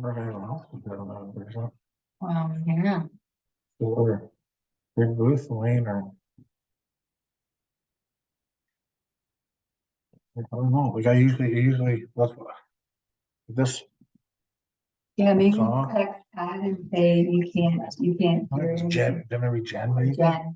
whatever everyone else is doing about it, there's not Yeah. or big booth lane or I don't know. Like I usually that's what this Yeah, maybe song. text Pat and say you can't I think hear it's anything. Jen, maybe Jen, Or maybe. Jen.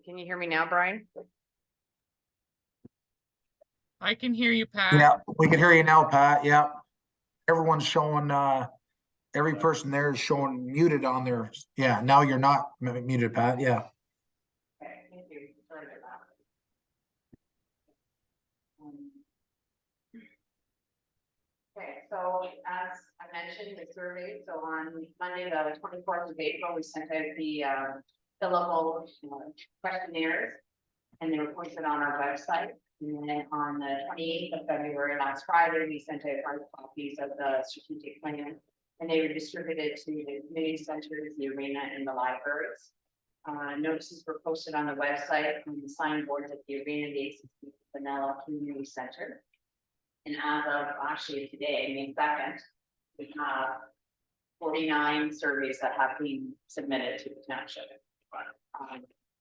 Can you hear me now, Brian? I can hear you, Pat. Yeah, we can hear you now, Pat. Yeah. Everyone's showing every person there is showing muted on their yeah, now you're not muted, Pat. Yeah. Okay, thank you. Sorry about that. Okay, so as I mentioned, the survey, so on Monday, the 24th of April, we sent out the fillable questionnaires, and they were posted on our website. And then on the 28th of February, last Friday, we sent out hard copies of the strategic plan, and they were distributed to the community centers, the arena, and the libraries. Notices were posted on the website on the signboards at the arena, the Vanilla Community Center. And as of actually today, May 2nd, we have 49 surveys that have been submitted to the township.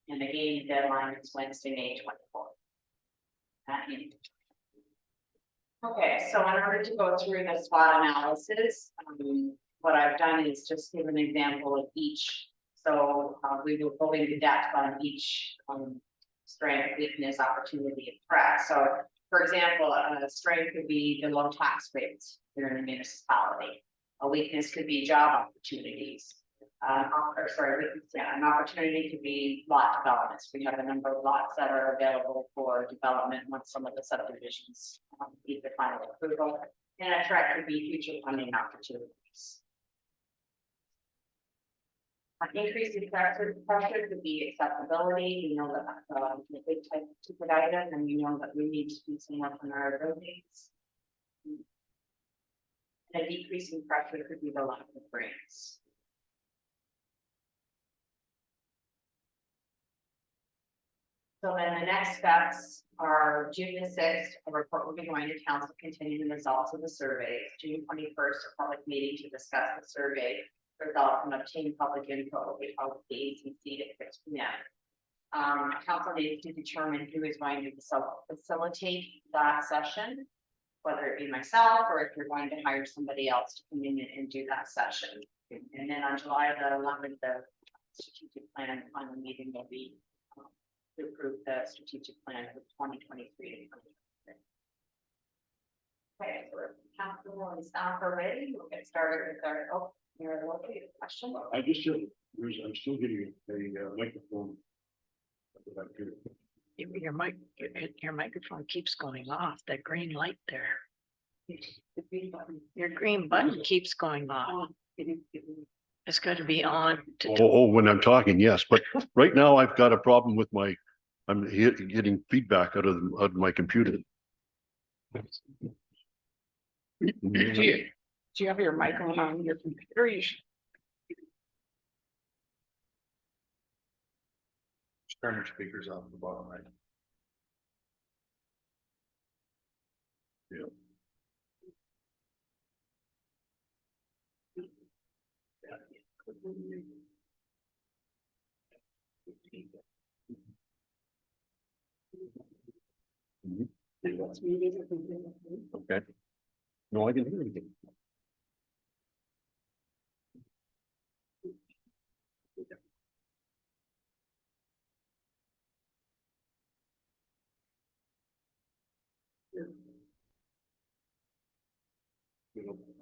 And again, the deadline is Wednesday, May 24th. Okay, so in order to go through the SWOT analysis, what I've done is just give an example of each. So we will go into depth on each strength, weakness, opportunity, and threat. So, for example, a strength could be the low tax rates here in a municipality. A weakness could be job opportunities. An opportunity could be lot developments. We have a number of lots that are available for development once some of the subdivisions need the final approval. And a threat could be future funding opportunities. Increasing pressure could be accessibility. We know that that's a big type of ticket item, and we know that we need to do some work on our buildings. And a decreasing pressure could be the lack of grants. So then the next steps are June the 6th, a report will be going to council containing the results of the survey. June 21st, a public meeting to discuss the survey results and obtain public input will be held at the ACC at 6 p.m. Council needs to determine who is going to facilitate that session. whether it be myself or if you're going to hire somebody else to come in and do that session. And then on July the 11th, the strategic plan final meeting will be to approve the strategic plan for 2023 to 2026. Okay, so we're comfortable and staff are ready. We'll get started with our, oh, you're looking at a question. I just, I'm still getting a microphone. Your microphone keeps going off, that green light there. Your green button keeps going off. It's got to be on. When I'm talking, yes, but right now I've got a problem with I'm getting feedback out of my computer. Do you have your mic on your computer? You should. Turn your speakers off the bottom right. Yeah. Okay. No, I can hear anything.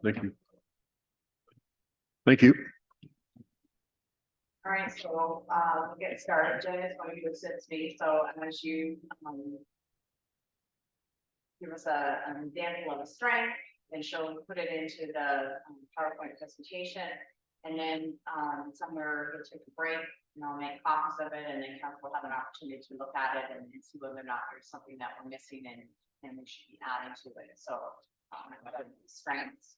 Thank you. Thank you. All right, so we'll get started. Jen is going to assist me. So as you give us an example of a strength and put it into the PowerPoint presentation. And then somewhere we'll take a break and I'll make copies of it, and then council will have an opportunity to look at it and see whether or not there's something that we're missing and we should be adding to it. So strengths.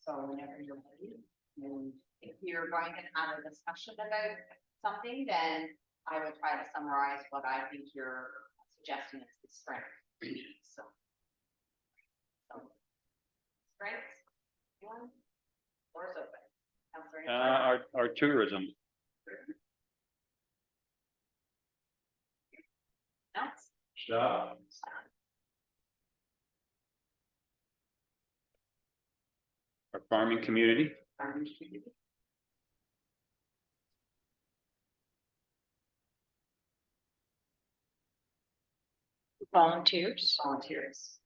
So whenever you're ready, and if you're going to have a discussion about something, then I would try to summarize what I think you're suggesting is the strength. So strengths. Anyone? Doors open. Councilor Hitchcock? Our tourism. Else? Stop. Our farming community. Farming community. Volunteers. Volunteers.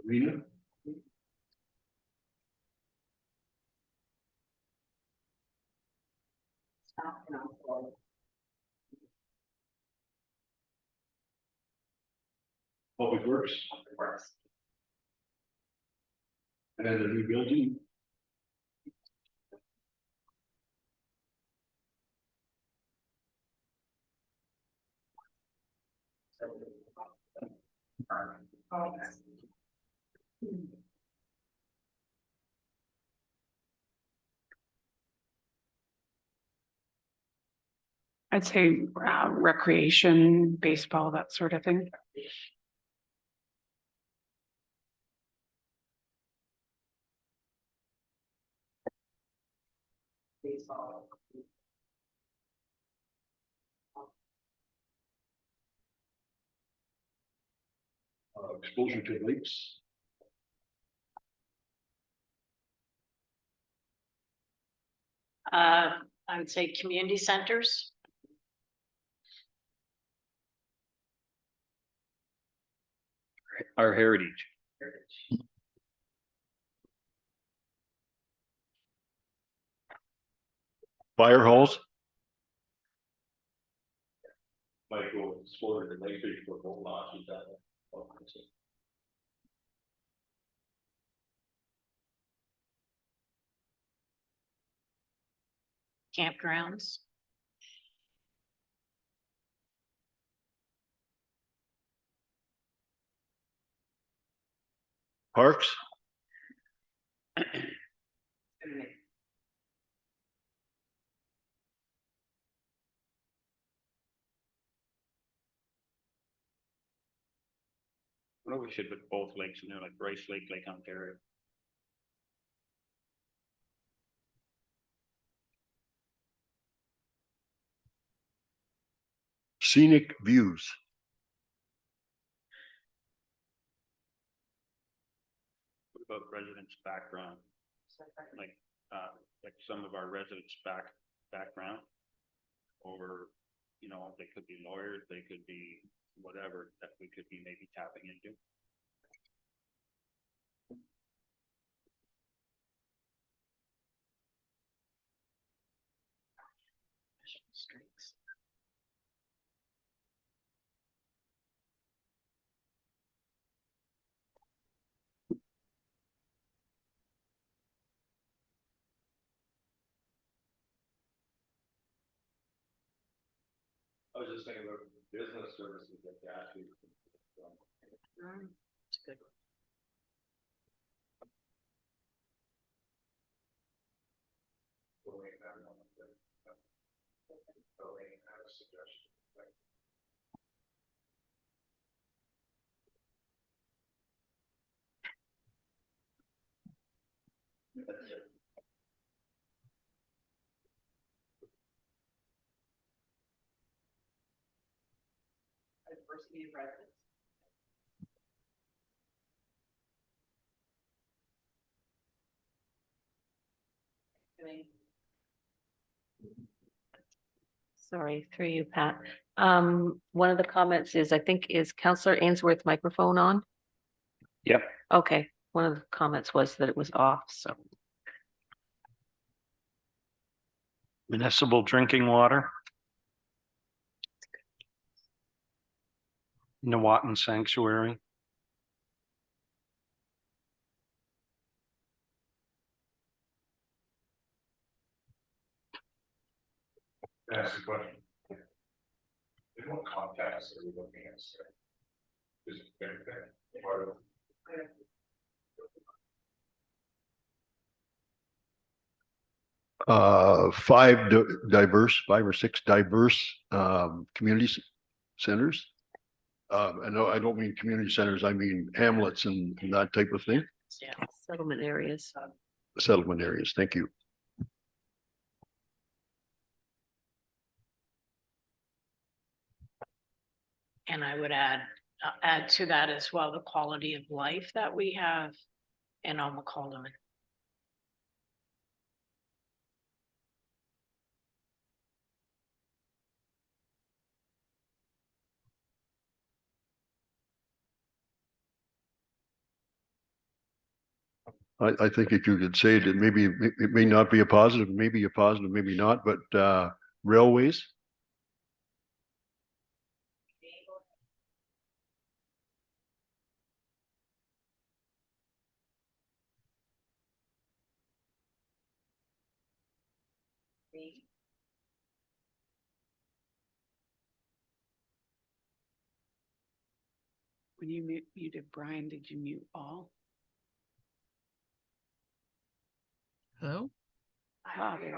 Rena? Staff and also Public Works public works. and a new building. Oh, yes. I'd say recreation, baseball, that sort of thing. Baseball. Exposure to lakes. I would say community centers. Our heritage. Fire halls. Might go explore the lake for boat launches. Campgrounds. Parks. I know we should put both lakes in there, like Bryce Lake, Lake Ontario. Scenic views. What about residents' background? Like some of our residents' background. Or, they could be lawyers, they could be whatever that we could be maybe tapping into. I was just thinking about business services that actually. Diversity of residents. Sorry, through you, Pat. One of the comments is, I think, is Councillor Ainsworth microphone on? Yep. Okay, one of the comments was that it was off, so. Municipal drinking water. Nawatan Sanctuary. Ask the question. In what context are we looking at? Is it part of? Five or six diverse community centers. I know I don't mean community centers, I mean hamlets and that type of thing. Yeah. Settlement areas. Settlement areas, thank you. And I would add to that as well, the quality of life that we have in Almacolum. I think if you could say that maybe it may not be a positive, maybe not, but railways. When you muted Brian, did you mute all? Hello? Ah, there.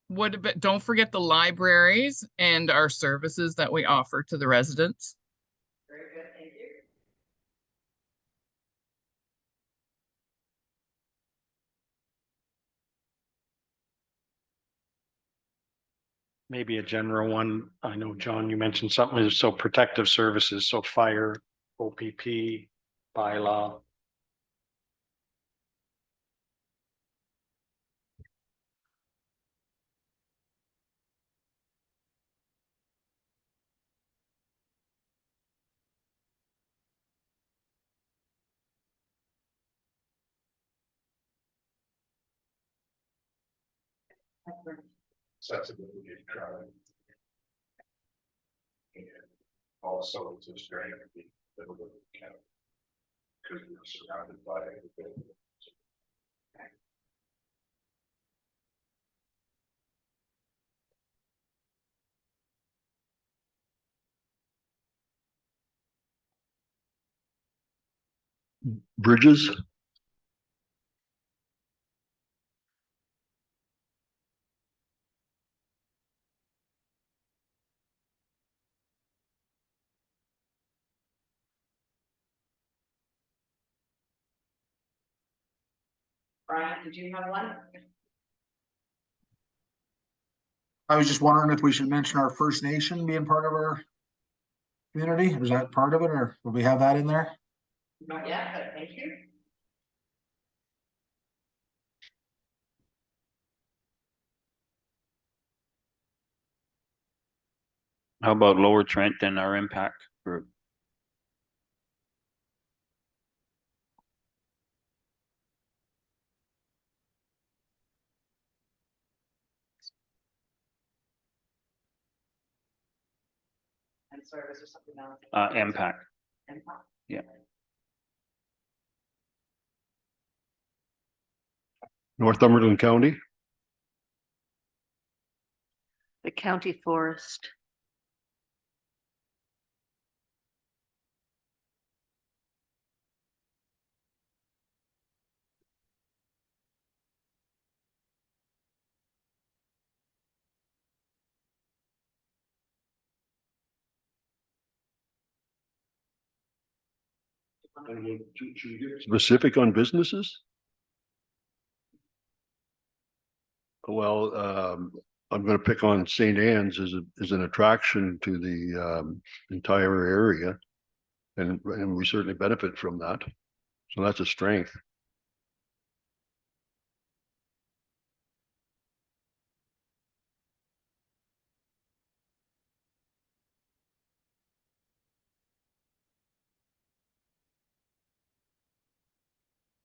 What about, don't forget the libraries and our services that we offer to the residents. Very good, thank you. Maybe a general one. I know, John, you mentioned something, so protective services, so fire, OPP, bylaw. Accessibility of crowd. And also to strain the little bit of kind of. Because we're surrounded by everything. Bridges. Brian, did you have one? I was just wondering if we should mention our First Nation being part of our community. Is that part of it, or will we have that in there? Not yet, but thank you. How about Lower Trent and our impact group? And service or something else. Impact. Impact. Yeah. Northumberland County, The county forest. specific on businesses? Well, I'm gonna pick on St. Anne's as an attraction to the entire area. And we certainly benefit from that. So that's a strength.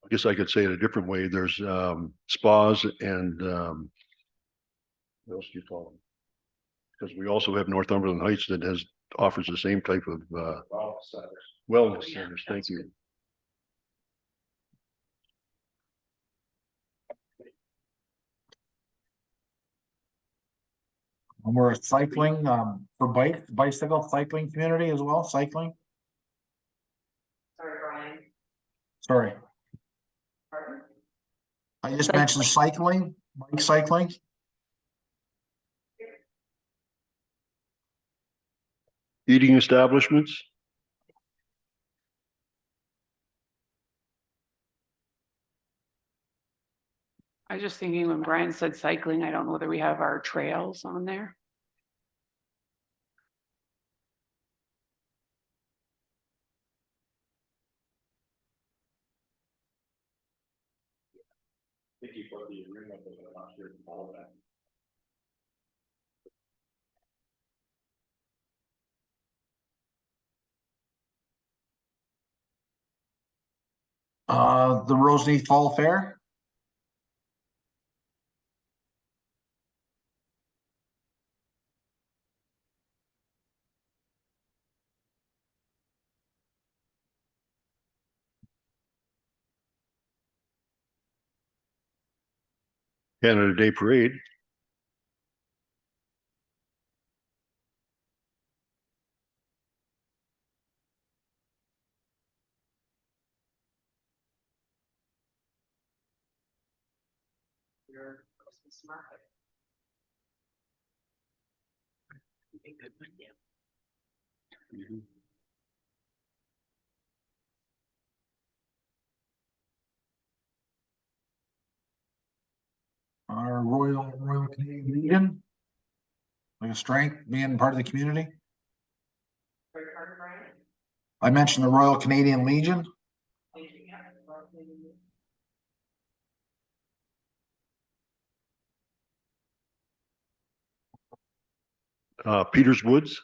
I guess I could say it a different way. There's spas and what else do you call them? Because we also have Northumberland Heights that offers the same type of wellness centers. Thank you. And we're cycling, for bicycle cycling community as well, cycling, Sorry, Brian. sorry. Pardon? I just mentioned cycling, bike cycling. Eating establishments, I was just thinking when Brian said cycling, I don't know whether we have our trails on there. The Roseneath Fall Fair. Canada Day Parade. Your Christmas market. Be good one, yeah. Our Royal Canadian Legion. Like a strength, being part of the community. Sorry, pardon, Brian? I mentioned the Royal Canadian Legion. Thank you, yeah. Peters Woods.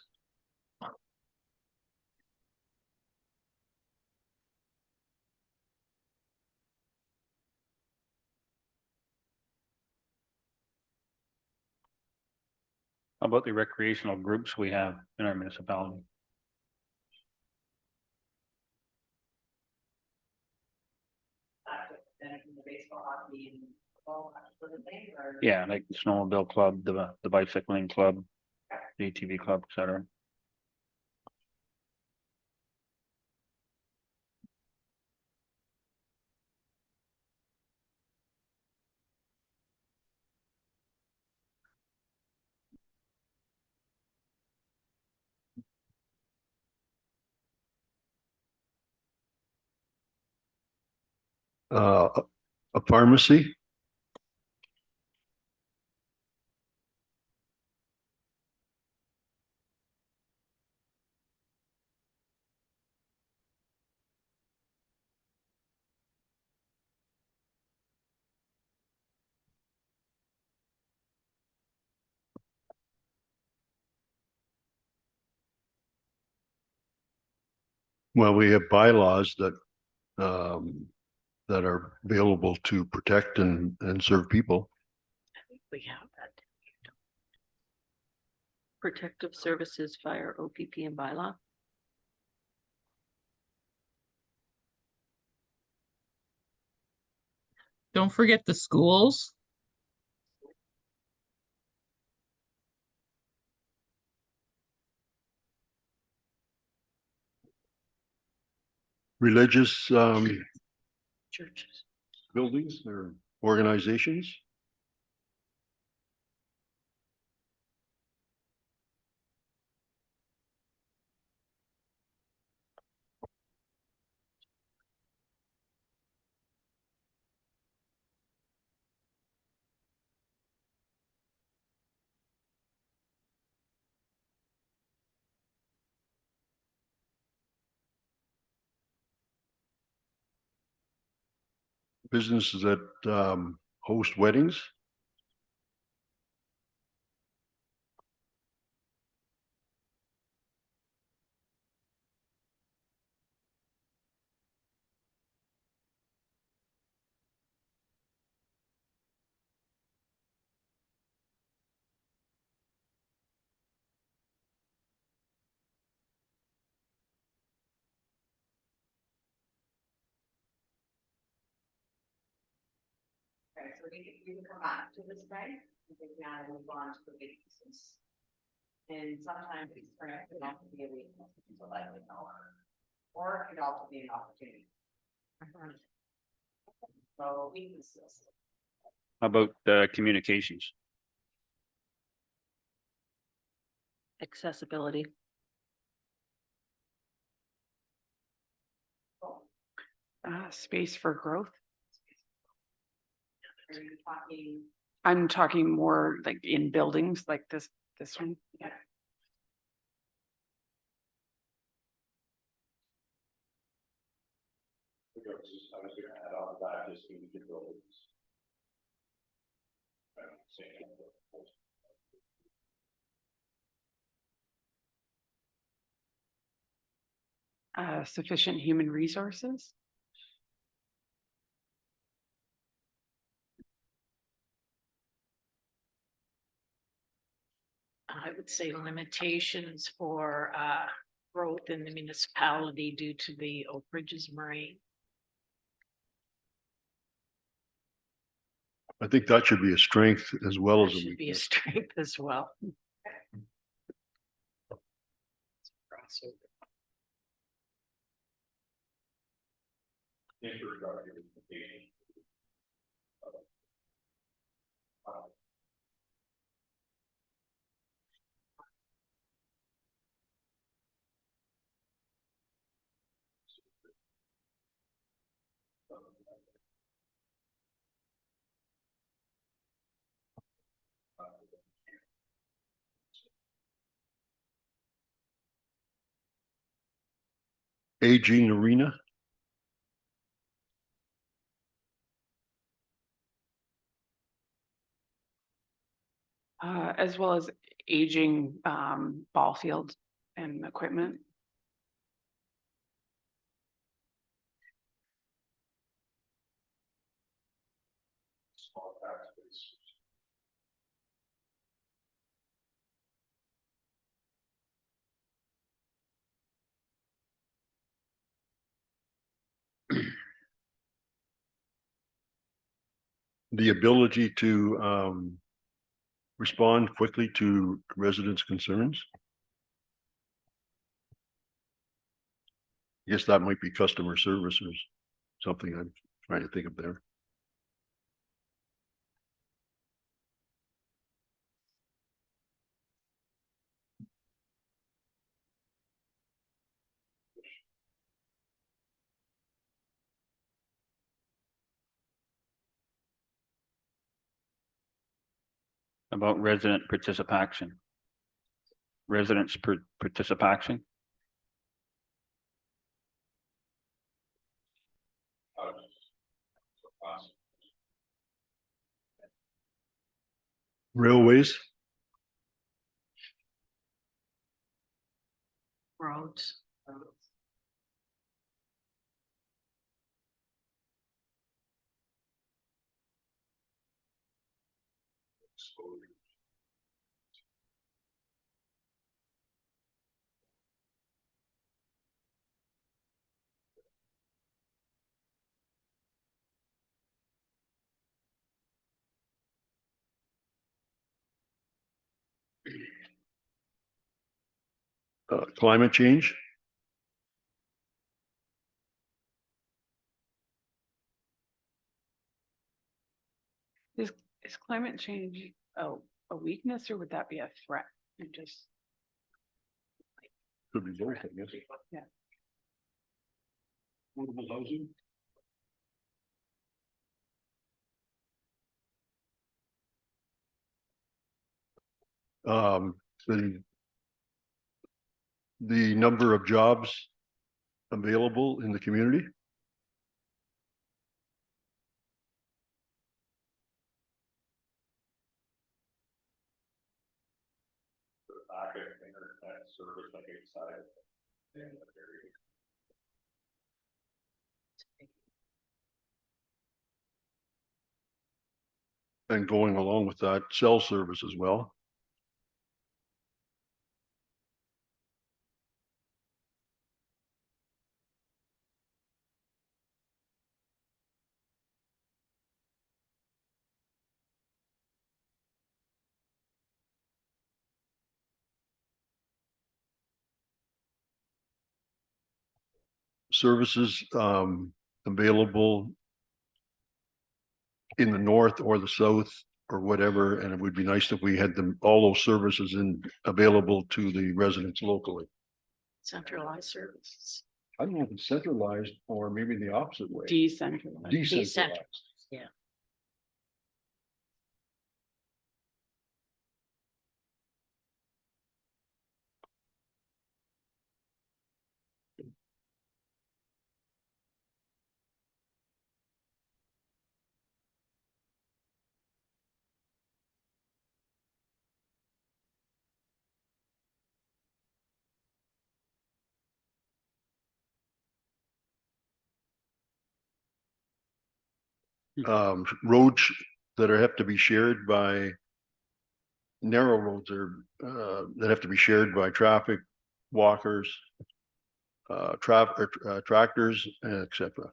How about the recreational groups we have in our municipality? Then the baseball, hockey, and football, that sort of thing, or? Yeah, like the snowmobile club, the bicycling club, the ATV club, et cetera. Uh, a pharmacy. Well, we have bylaws that are available to protect and serve people. We have that. Protective services, fire, OPP and bylaw. Don't forget the schools. Religious Churches. buildings or organizations. Businesses that host weddings. Okay, so we can come back to this, right? I think now we'll move on to the weaknesses. And sometimes it's correct, it have to be a weakness, so like, you know, or it could also be an opportunity. So weaknesses. How about communications? Accessibility. Space for growth. Are you talking? I'm talking more like in buildings like this one. Yeah. Sufficient human resources. I would say limitations for growth in the municipality due to the Oak Ridges Marine. I think that should be a strength as well That as a should be a weakness. strength as well. Aging arena. As well as aging ball fields and equipment. The ability to respond quickly to residents' concerns. I guess that might be customer service or something I'm trying to think of there. About resident participation. Residents participation. Railways. Roads. Climate change. Is climate change a weakness or would that be a threat? And just, Could be both, I guess. Yeah. Affordable housing. Um, the number of jobs available in the community. Service like inside. And going along with that, cell service as well. Services available in the north or the south or whatever, and it would be nice if we had them, all those services available to the residents locally. Centralized services. I don't know if it's centralized or maybe the opposite way. decentralized. Decentralized. Yeah. Roads that have to be shared by narrow roads that have to be shared by traffic, walkers, tractors, etc.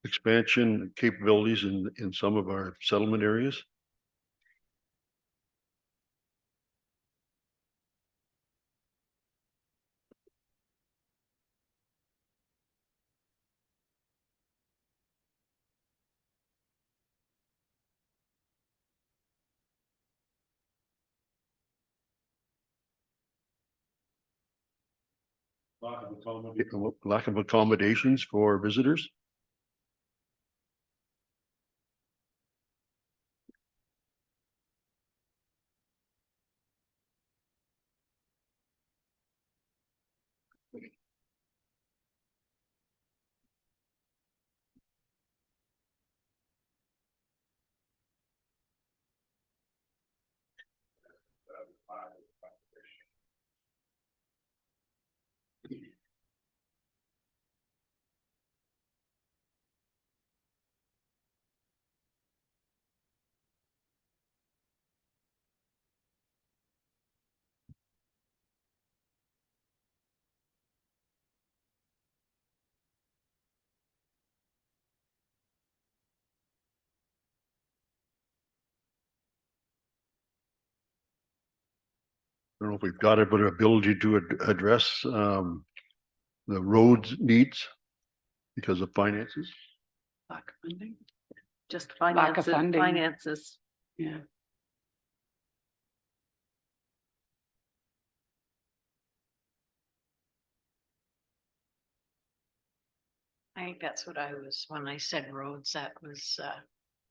Expansion capabilities in some of our settlement areas. Lack of accommodations for visitors. I don't know if we've got it, but ability to address the roads needs because of finances. Lack of funding. Just Lack of finances, funding. finances. Yeah. I think that's what I was, when I said roads, that was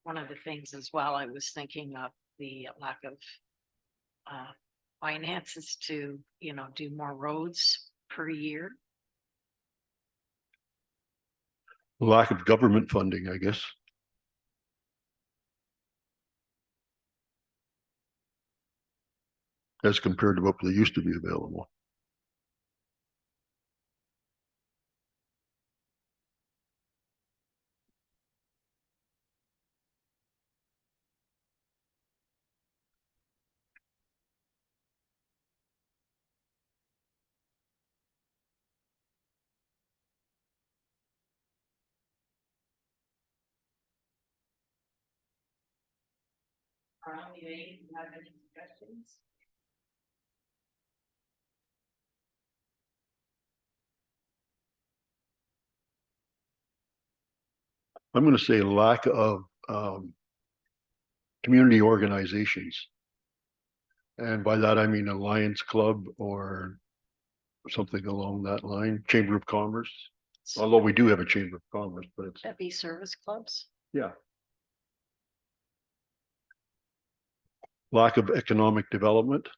one of the things as well. I was thinking of the lack of finances to, do more roads per year. Lack of government funding, I guess. As compared to what they used to be available. You have any suggestions? I'm going to say lack of community organizations. And by that, I mean a Lions Club or something along that line, Chamber of Commerce. Although we do have a Chamber of Commerce, but it's, That'd be service clubs. yeah. Lack of economic development.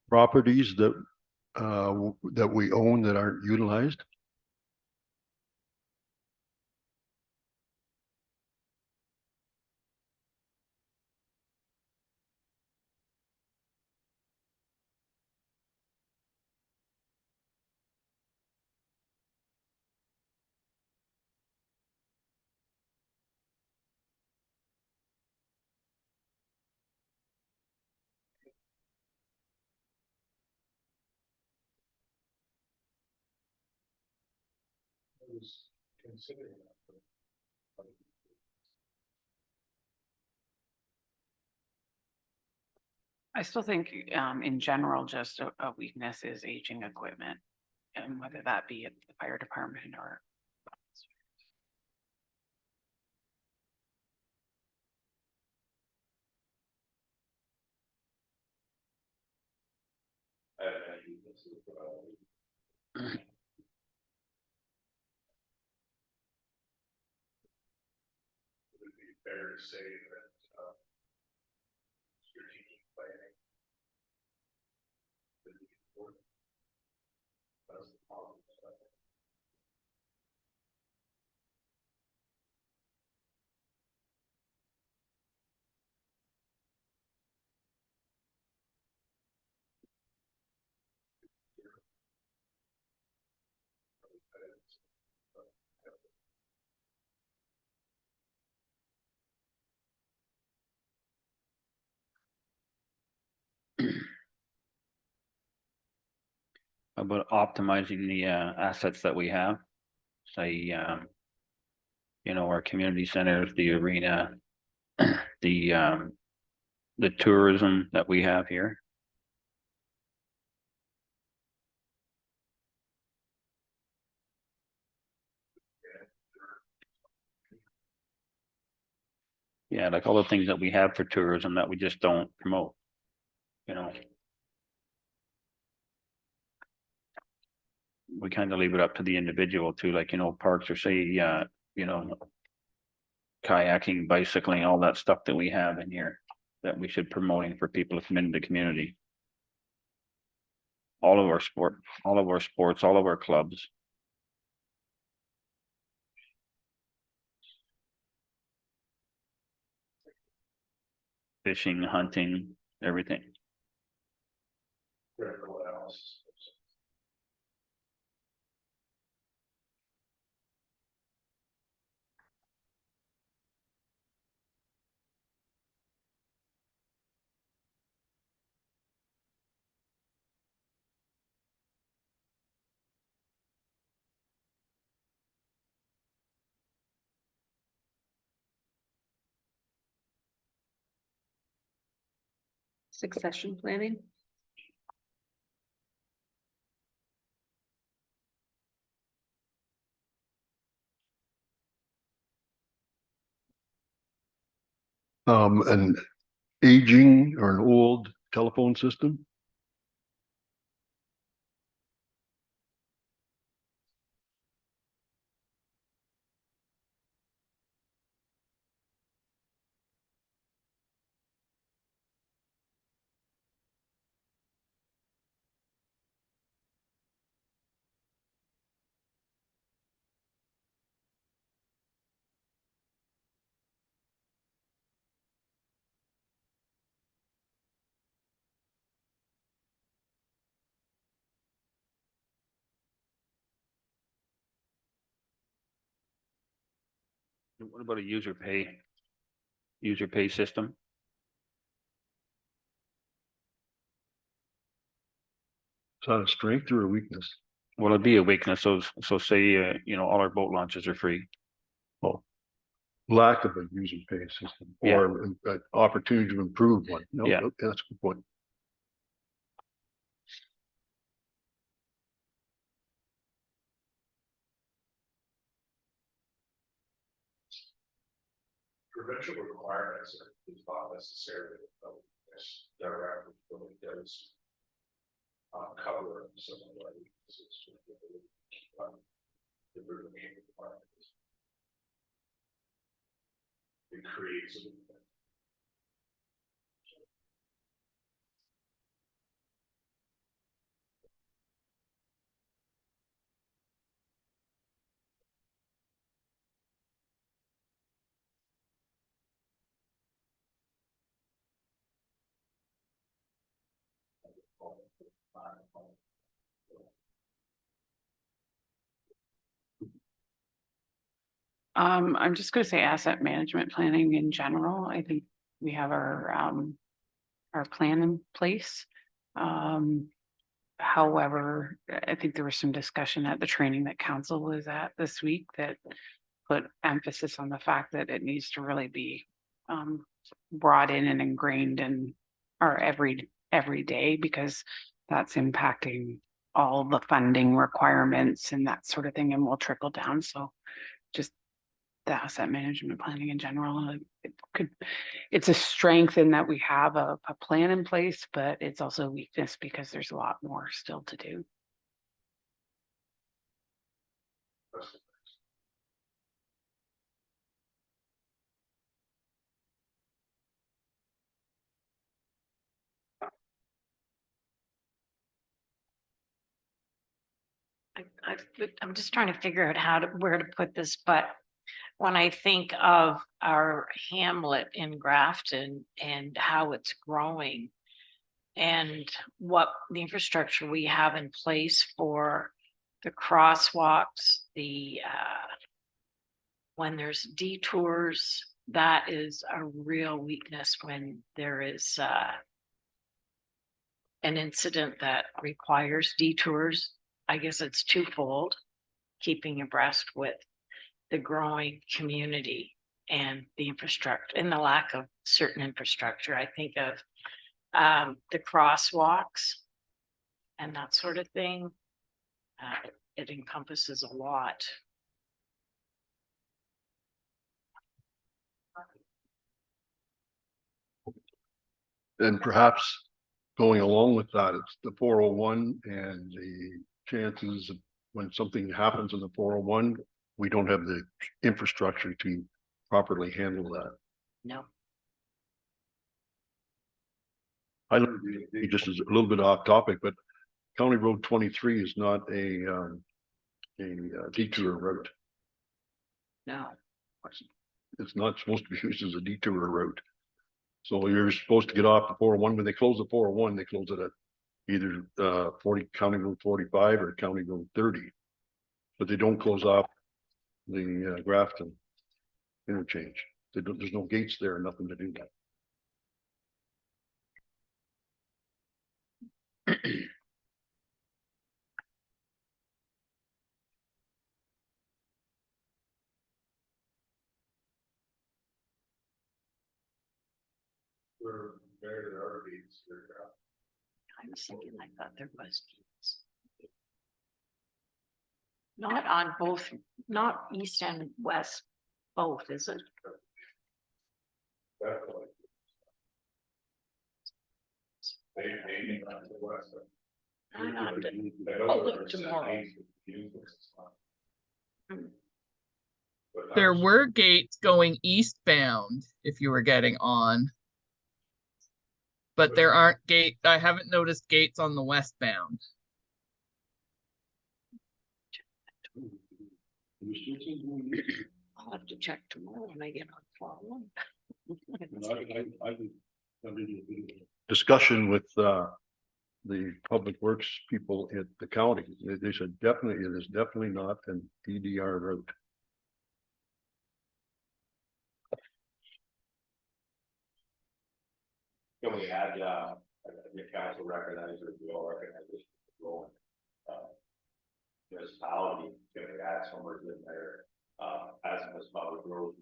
Properties that we own that aren't utilized. I still think, in general, just a weakness is aging equipment. And whether that be at the fire department or. Fair to say that strategic planning is important. That's the positive side. About optimizing the assets that we have. Say, our community centers, the arena, the tourism that we have here. Yeah, like all the things that we have for tourism that we just don't promote, We kind of leave it up to the individual too, like, parks or say, kayaking, bicycling, all that stuff that we have in here that we should promoting for people to come into the community. All of our sports, all of our clubs. Fishing, hunting, everything. What else? Succession planning. An aging or an old telephone system. What about a user pay system? Is that a strength or a weakness? Well, it'd be a weakness. So say, all our boat launches are free. Well, lack of a user pay system Yeah. or an opportunity to improve one. No, Yeah. that's a good point. Provincial requirements is not necessarily direct, really does cover some of the weaknesses. The main requirements. It creates. I'm just gonna say asset management planning in general. I think we have our plan in place. However, I think there was some discussion at the training that council was at this week that put emphasis on the fact that it needs to really be brought in and ingrained in our every day, because that's impacting all the funding requirements and that sort of thing, and will trickle down. So just the asset management planning in general, it's a strength in that we have a plan in place, but it's also a weakness because there's a lot more still to do. I'm just trying to figure out where to put this, but when I think of our hamlet in Grafton and how it's growing and what the infrastructure we have in place for the crosswalks, when there's detours, that is a real weakness when there is an incident that requires detours. I guess it's twofold, keeping abreast with the growing community and the infrastructure and the lack of certain infrastructure. I think of the crosswalks and that sort of thing. It encompasses a lot. And perhaps going along with that, it's the 401 and the chances of when something happens in the 401, we don't have the infrastructure to properly handle that. No. I don't, just as a little bit off topic, but County Road 23 is not a detour route. No. It's not supposed to be used as a detour route. So you're supposed to get off the 401. When they close the 401, they close it at either 40 County Road 45 or County Road 30. But they don't close off the Grafton interchange. There's no gates there, nothing to do that. There are gates here. I was thinking, I thought there was. gates. Not on both, not east and west, both, is it? Definitely. Maybe not to the west. I'm not- I know I'll look there's tomorrow. lanes with units, Hmm. but There that's- were gates going eastbound if you were getting on. But there aren't I haven't noticed gates on the westbound. I'll have to check tomorrow when I get on phone. Discussion with, the public works people at the county. They said definitely, it is definitely not an DDR route. Can we add, the council recognizes, we all recognize this role. Municipality, can we add somewhere in there, as a municipality growth,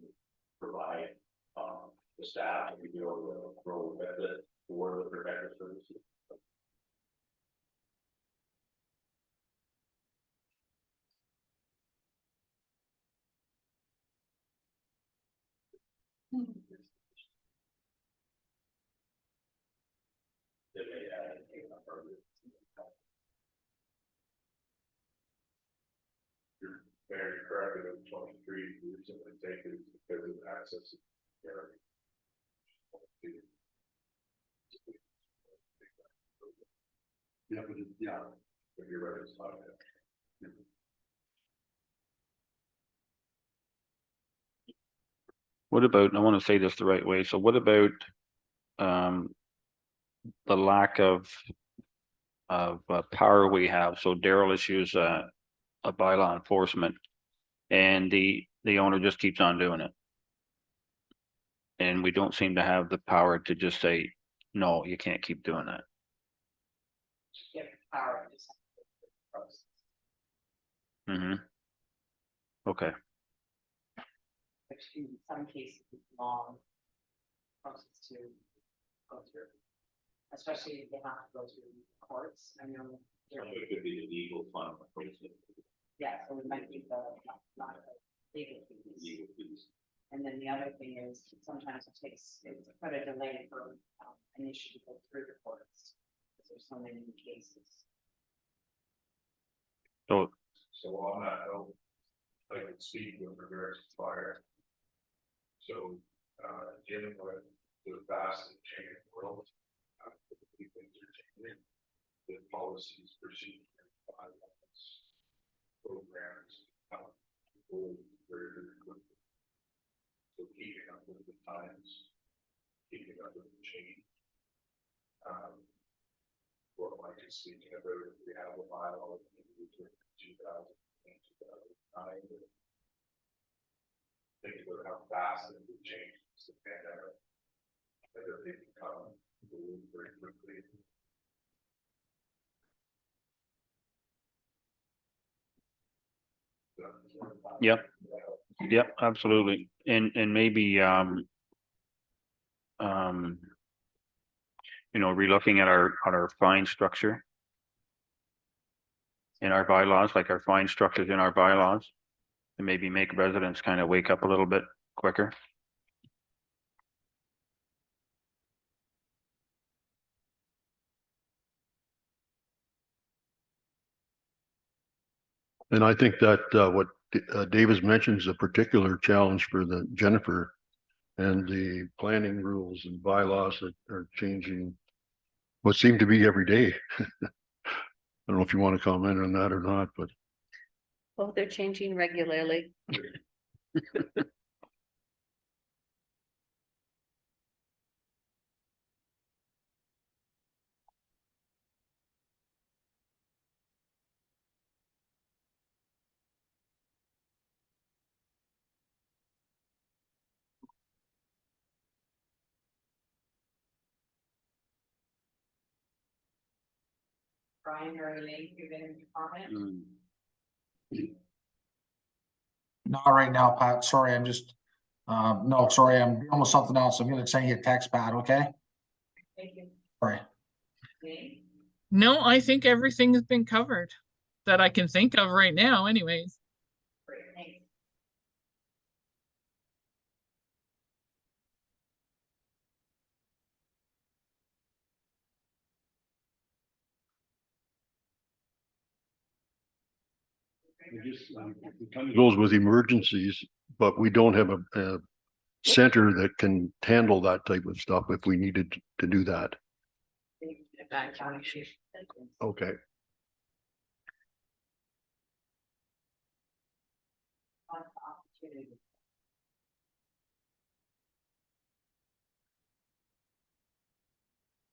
provide, the staff, and we be able to grow with it for the protective services. They may add anything up further. You're very correct, in 23, we recently taken because of access. Yeah, but yeah, if you're ready to talk. What about, I want to say this the right way, so what about the lack of power we have? So Daryl issues a bylaw enforcement and the owner just keeps on doing it. And we don't seem to have the power to just say, no, you can't keep doing that. Give power. to some- Mm-hmm. Okay, Which in some cases is long. Process to go through. Especially if they have to go through courts, I know. It could be a legal fund. Yeah, so it might be the, not a legal fees. Legal fees. And then the other thing is sometimes it's quite a delay for an issue to go through the courts. Because there's so many cases. so So on that note, I could speak with regards to fire. So, dealing with the vast and changing world, things are changing. The policies, procedures, bylaws, programs, people very, very quickly. So keeping up with the times, keeping up with the change. What Mike is speaking about, if we have a bylaw in 2000 and 2009. Think about how fast it would change since the pandemic. And that they become very quickly. Yep. Yep, absolutely. And maybe relooking at our fine structure. In our bylaws, like our fine structures in our bylaws. And maybe make residents kind of wake up a little bit quicker. And I think that what Davis mentions, a particular challenge for the Jennifer and the planning rules and bylaws that are changing what seem to be every day. I don't know if you want to comment on that or not, but Well, they're changing regularly. Brian or Elaine, you have any comment? Not right now, Pat. Sorry, I'm just, no, sorry, I'm dealing with something else. I'm gonna send you a text, Pat, okay? Thank you. Right. Nate? No, I think everything has been covered that I can think of right now anyways. Great, thanks. Goes with emergencies, but we don't have a center that can handle that type of stuff if we needed to do that. Evacuation. Okay. Opportunity.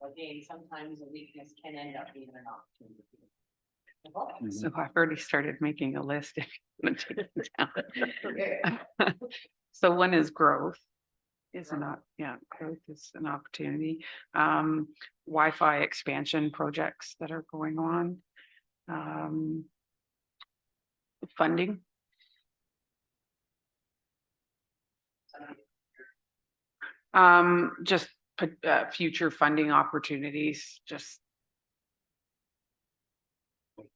Again, sometimes a weakness can end up being an opportunity. So I've already started making a list. If you want to take it down. So one is growth. Is not, yeah, growth is an opportunity. Wi-Fi expansion projects that are going on. Funding. Just future funding opportunities, just.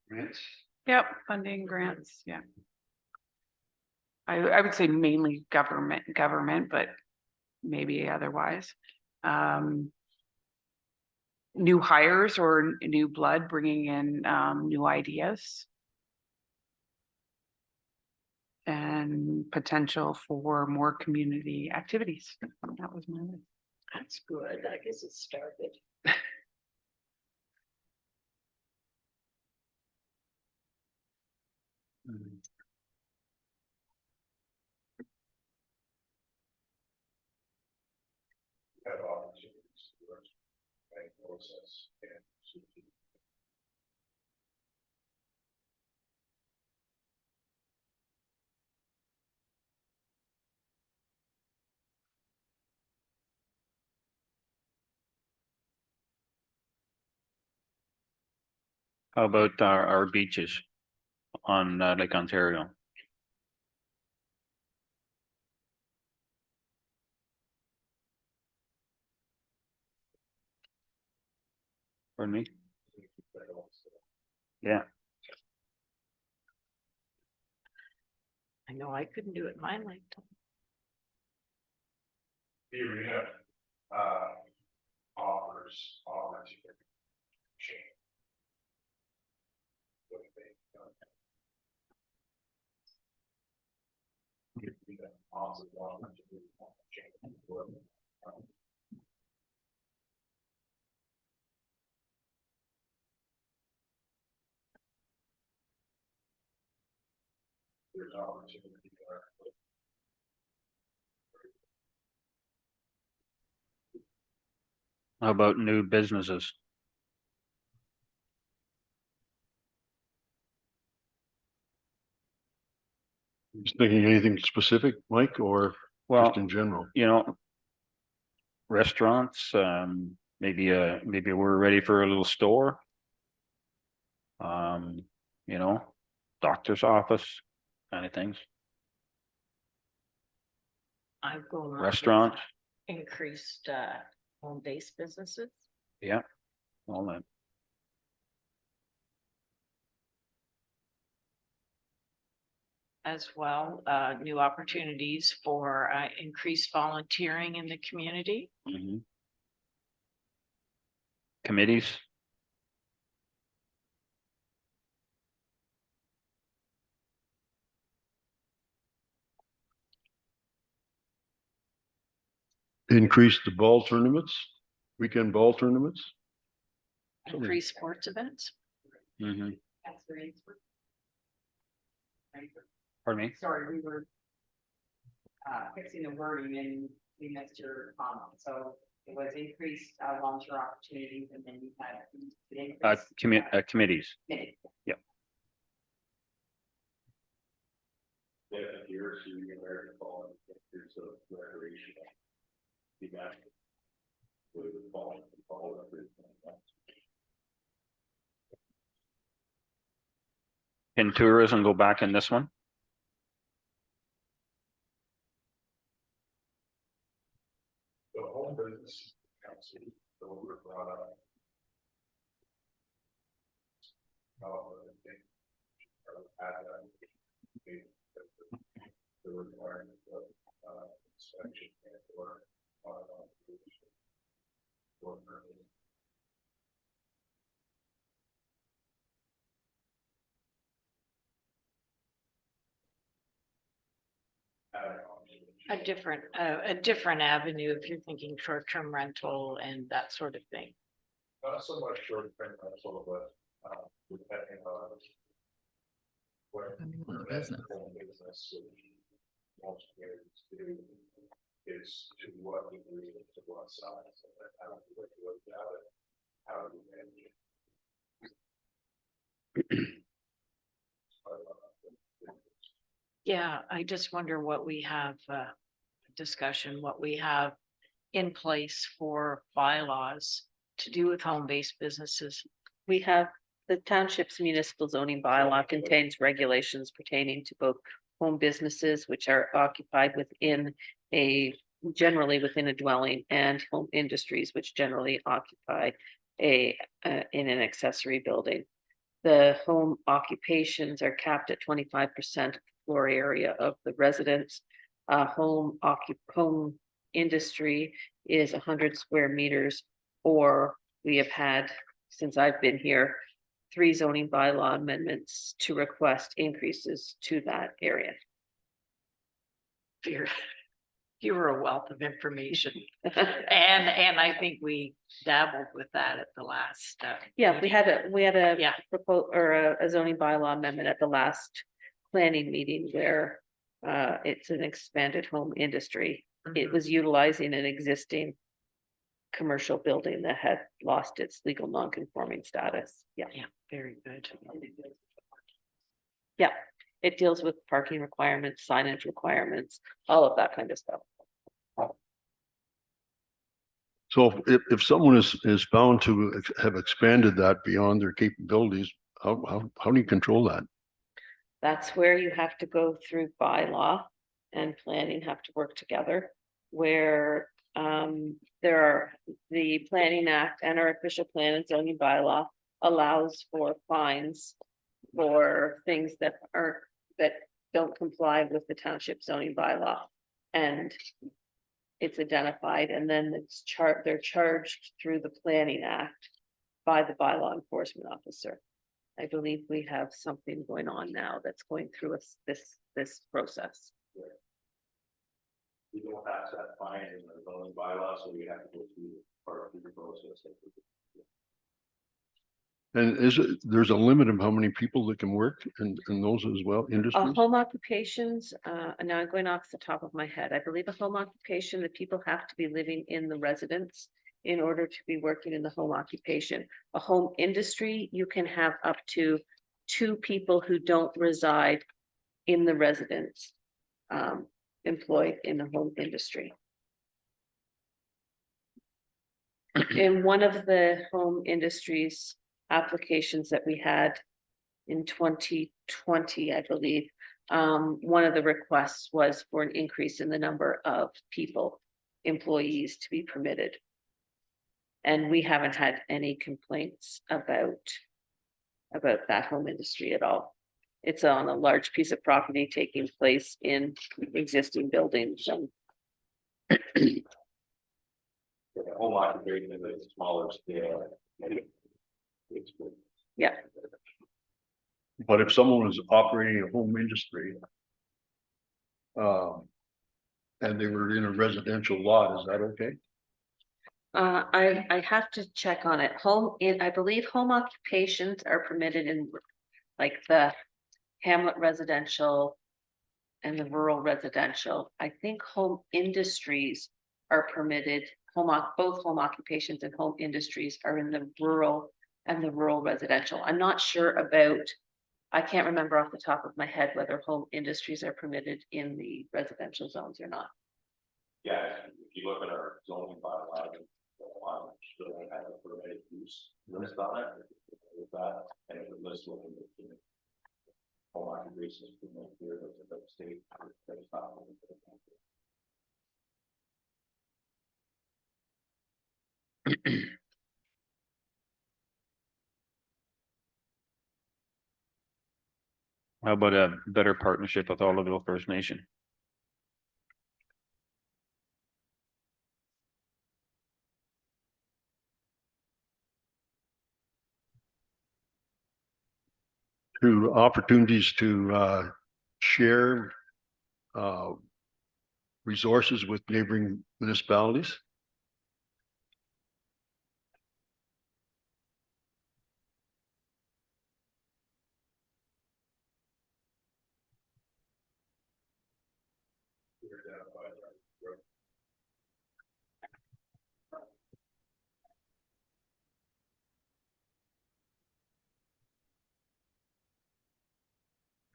Grants. Yep, funding grants, yeah. I would say mainly government, but maybe otherwise. New hires or new blood bringing in new ideas. And potential for more community activities. That was my list. That's good. I guess it started. Have opportunities to work bank process and. How about our beaches on Lake Ontario? Pardon me? Yeah, I know I couldn't do it in my lifetime. The arena, offers opportunity. There's opportunity there. how about new businesses? Just thinking anything specific, Mike, or Well, just in general? you know, restaurants, maybe we're ready for a little store. You know, doctor's office, kind of things, I've gone. on with restaurant, Increased home-based businesses. yeah, all that. As well, new opportunities for increased volunteering in the community. Mhm. Committees, Increase the ball tournaments, weekend ball tournaments. Increased sports events. mhm. That's great. Pardon me? Sorry, we were fixing the wording and we missed your comment. So it was increased volunteer opportunities and then you had. Committees, Committee. Yeah, here's the American ball, here's the recreation. The back. With the ball, everything. can tourism go back in this one? The home business council, the had that. The requirement of, inspection and or, or permit. A different avenue if you're thinking short-term rental and that sort of thing. Not so much short term rental, but, depending on. Where. Depending on the where that business. home business most communities do is to what degree, to what size, and then how do we look at it, how do we manage it? Yeah, I just wonder what we have, discussion, what we have in place for bylaws to do with home-based businesses. We have the township's municipal zoning bylaw contains regulations pertaining to both home businesses, which are occupied generally within a dwelling, and home industries, which generally occupy in an accessory building. The home occupations are capped at 25% floor area of the residence. Home industry is 100 square meters, or we have had, since I've been here, 3 zoning bylaw amendments to request increases to that area. You were a wealth of information. And I think we dabbled with that at the last. Yeah, we had a Yeah. a zoning bylaw amendment at the last planning meeting where it's an expanded home industry. It was utilizing an existing commercial building that had lost its legal non-conforming status. Yeah. Yeah, very good. Yeah, it deals with parking requirements, signage requirements, all of that kind of stuff. So if someone is found to have expanded that beyond their capabilities, how do you control that? That's where you have to go through bylaw and planning have to work together, where the Planning Act and our official plan and zoning bylaw allows for fines for things that don't comply with the township zoning bylaw. And it's identified, and then they're charged through the Planning Act by the bylaw enforcement officer. I believe we have something going on now that's going through this process. We don't have that fine in the zoning bylaw, so we have to go through part of the process. And there's a limit of how many people that can work in those as well, industries? Home occupations, and now I'm going off the top of my head. I believe a home occupation, the people have to be living in the residence in order to be working in the home occupation. A home industry, you can have up to 2 people who don't reside in the residence employed in the home industry. In one of the home industries applications that we had in 2020, I believe, one of the requests was for an increase in the number of employees to be permitted. And we haven't had any complaints about that home industry at all. It's on a large piece of property taking place in existing buildings. And Home occupation is a smaller scale. yeah, But if someone was operating a home industry, and they were in a residential lot, is that okay? I have to check on it. I believe home occupations are permitted in like the hamlet residential and the rural residential. I think home industries are permitted, both home occupations and home industries are in the rural and the rural residential. I'm not sure about, I can't remember off the top of my head whether home industries are permitted in the residential zones or not. Yeah, if you look at our zoning bylaw, still have a permitted use list on it. With that, and it would list what we home occupations here, but the state. That's not. How about a better partnership with Oliverville First Nation? To opportunities to share resources with neighboring municipalities.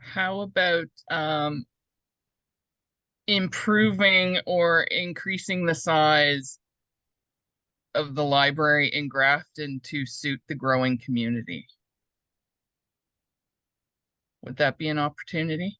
How about improving or increasing the size of the library in Grafton to suit the growing community? Would that be an opportunity?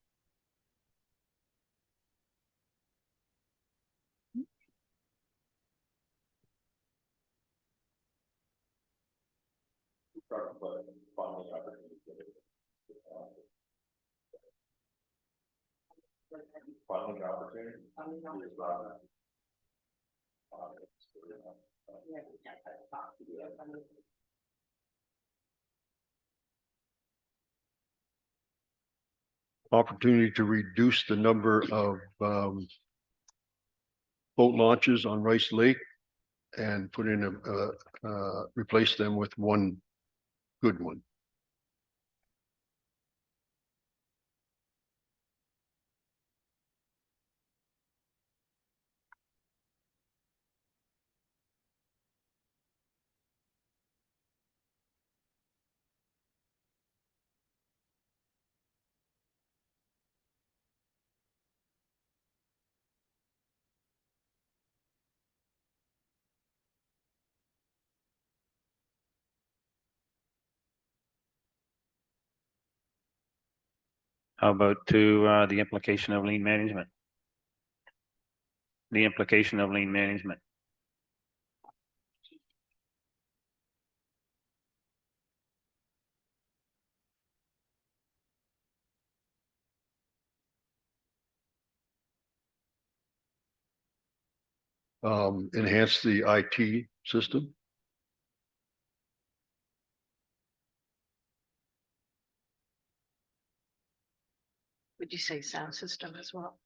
Opportunity to reduce the number of boat launches on Rice Lake and put in replace them with one good one. How about to the implication of lean management? The implication of lean management. Enhance the IT system. Would you say sound system as well?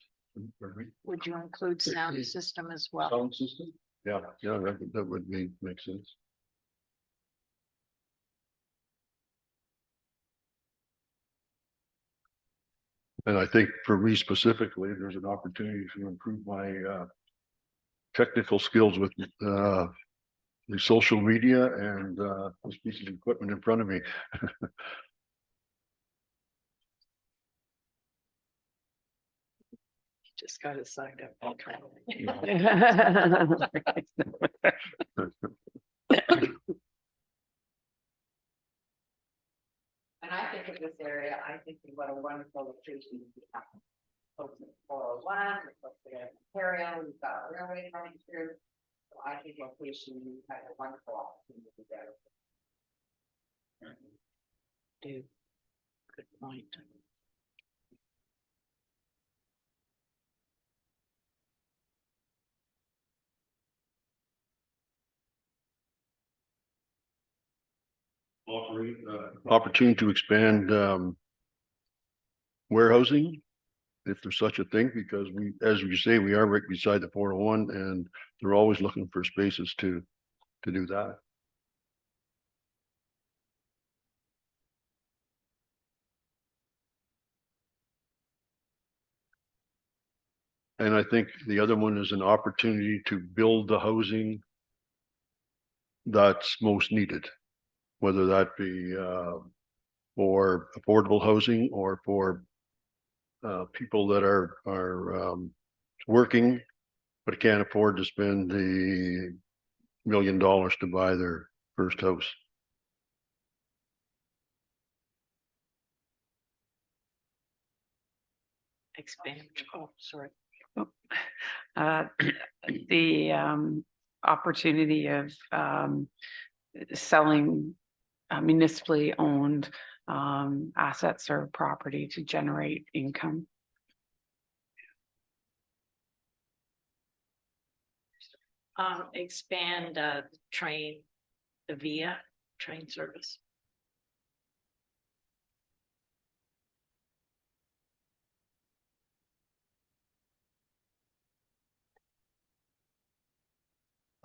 Pardon me? Would you include sound system as well? Sound system? Yeah, that would make sense. And I think for me specifically, there's an opportunity to improve my technical skills with the social media and this piece of equipment in front of me. Just got it signed up. And I think of this area, I think of what a wonderful location we have. Folks in 401, folks in Ontario, we've got a railway running through. So I think location, we have a wonderful opportunity there. Do. Good point. Opportunity to expand warehousing, if there's such a thing, because we, as you say, we are right beside the 401 and they're always looking for spaces to do that. And I think the other one is an opportunity to build the housing that's most needed, whether that be for affordable housing or for people that are working but can't afford to spend the $1 million to buy their first house. Expand. Oh, sorry. The opportunity of selling municipally owned assets or property to generate income. Expand, train, the VIA train service.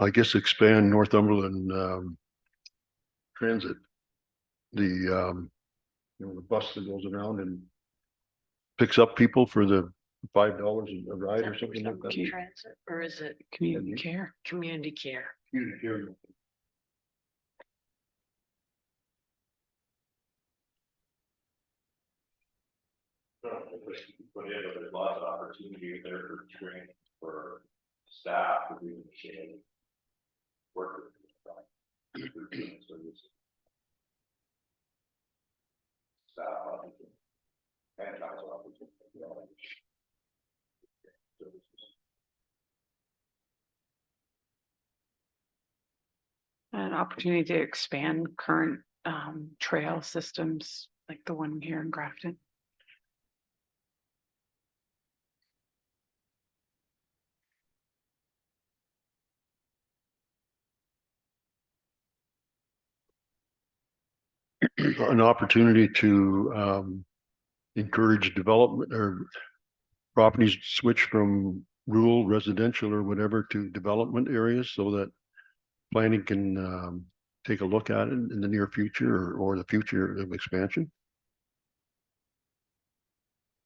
I guess expand Northumberland, transit. The, the bus that goes around and picks up people for the $5 a ride or something like that. Transit, or is it Community care. community care? But yeah, but there's lots of opportunity there for training for staff to do machine work. Staff and council opportunity. An opportunity to expand current trail systems like the one here in Grafton. An opportunity to encourage development or properties switch from rural residential or whatever to development areas so that planning can take a look at it in the near future or the future of expansion.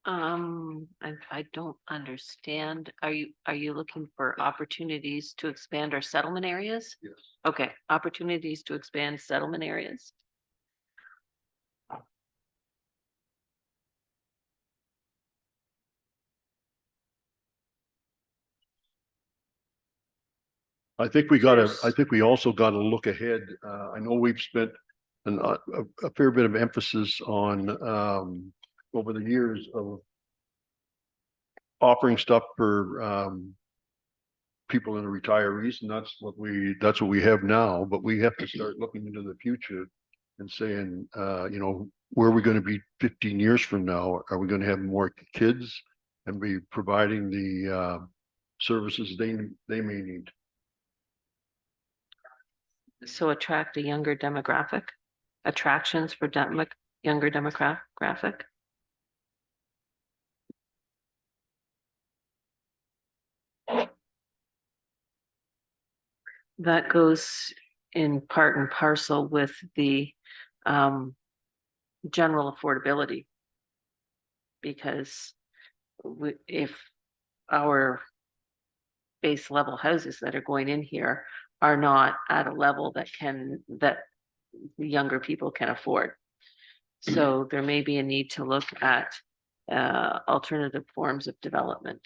I don't understand. Are you looking for opportunities to expand our settlement areas? Yes. Okay, opportunities to expand settlement areas. I think we also gotta look ahead. I know we've spent a fair bit of emphasis on, over the years of offering stuff for, people in the retirees, and that's what we have now, but we have to start looking into the future and saying, where are we gonna be 15 years from now? Are we gonna have more kids and be providing the, services they may need? So attract a younger demographic, attractions for younger demographic. That goes in part and parcel with the general affordability. Because if our base level houses that are going in here are not at a level that younger people can afford. So there may be a need to look at alternative forms of development.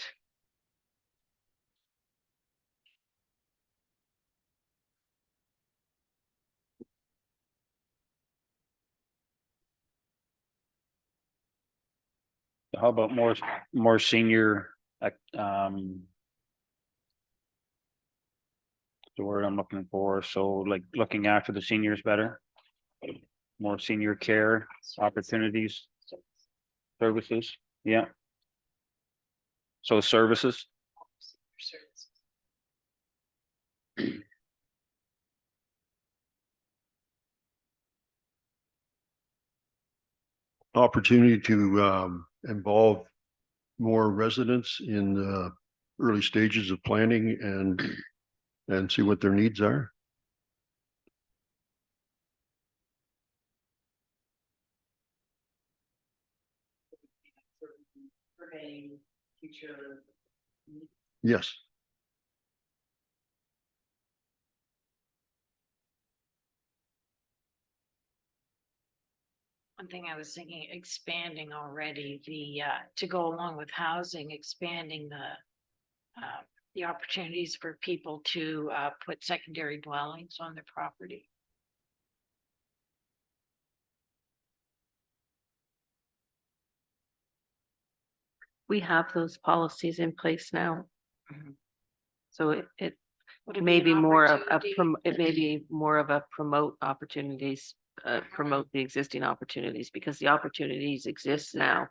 How about more senior, the word I'm looking for, so like looking after the seniors better? More senior care opportunities, services, yeah. So services, Opportunity to involve more residents in the early stages of planning and see what their needs are. Future. Yes. One thing I was thinking, expanding already, to go along with housing, expanding the opportunities for people to put secondary dwellings on their property. We have those policies in place now. Mhm. So it Would it may an be more of opportunity? it may be more of a promote opportunities promote the existing opportunities, because the opportunities exist now.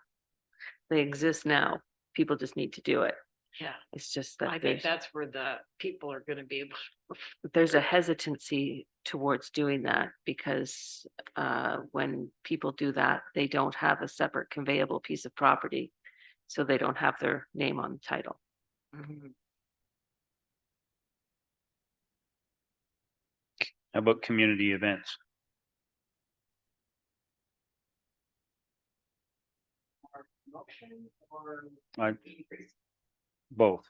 They exist now. People just need to do it. Yeah, It's just I that think there's, that's where the people are gonna be able. there's a hesitancy towards doing that because when people do that, they don't have a separate conveyable piece of property. So they don't have their name on the title. Mhm. How about community events? Motion or I, increase? both.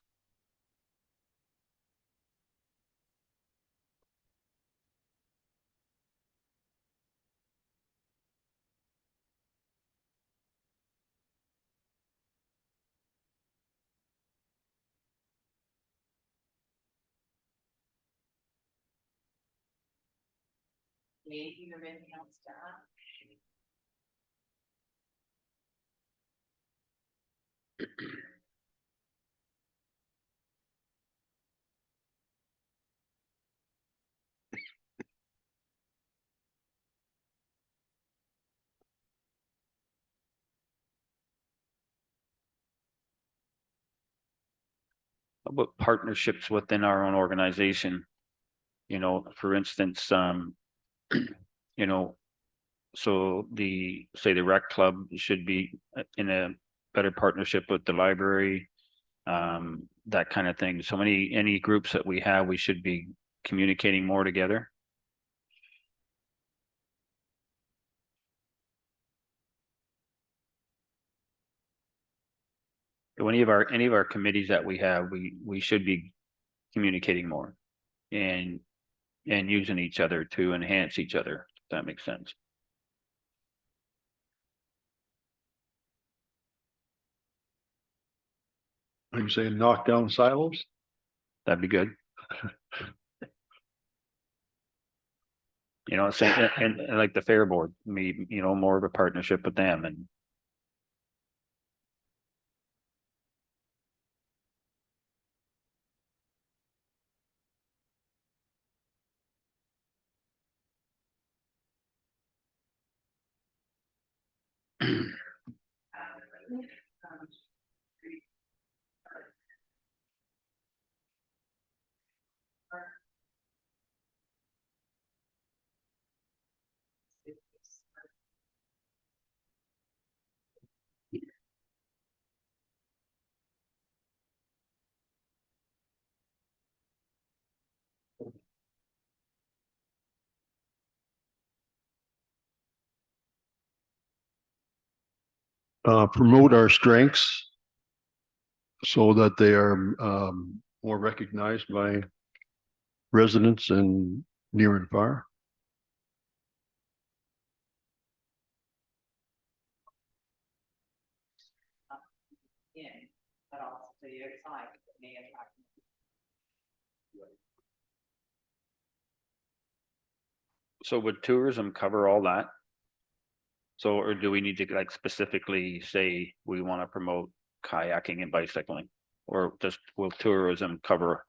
Anything or anything else to add? How about partnerships within our own organization? You know, for instance, you know, so say the rec club should be in a better partnership with the library, that kind of thing. So any groups that we have, we should be communicating more together. So any of our committees that we have, we should be communicating more and using each other to enhance each other, if that makes sense. Are you saying knock down silos? That'd be good. You know, same, and like the fair board, you know, more of a partnership with them and promote our strengths so that they are more recognized by residents and near and far. In, but also to the outside, it may attract. so would tourism cover all that? So, or do we need to like specifically say we want to promote kayaking and bicycling? Or just will tourism cover?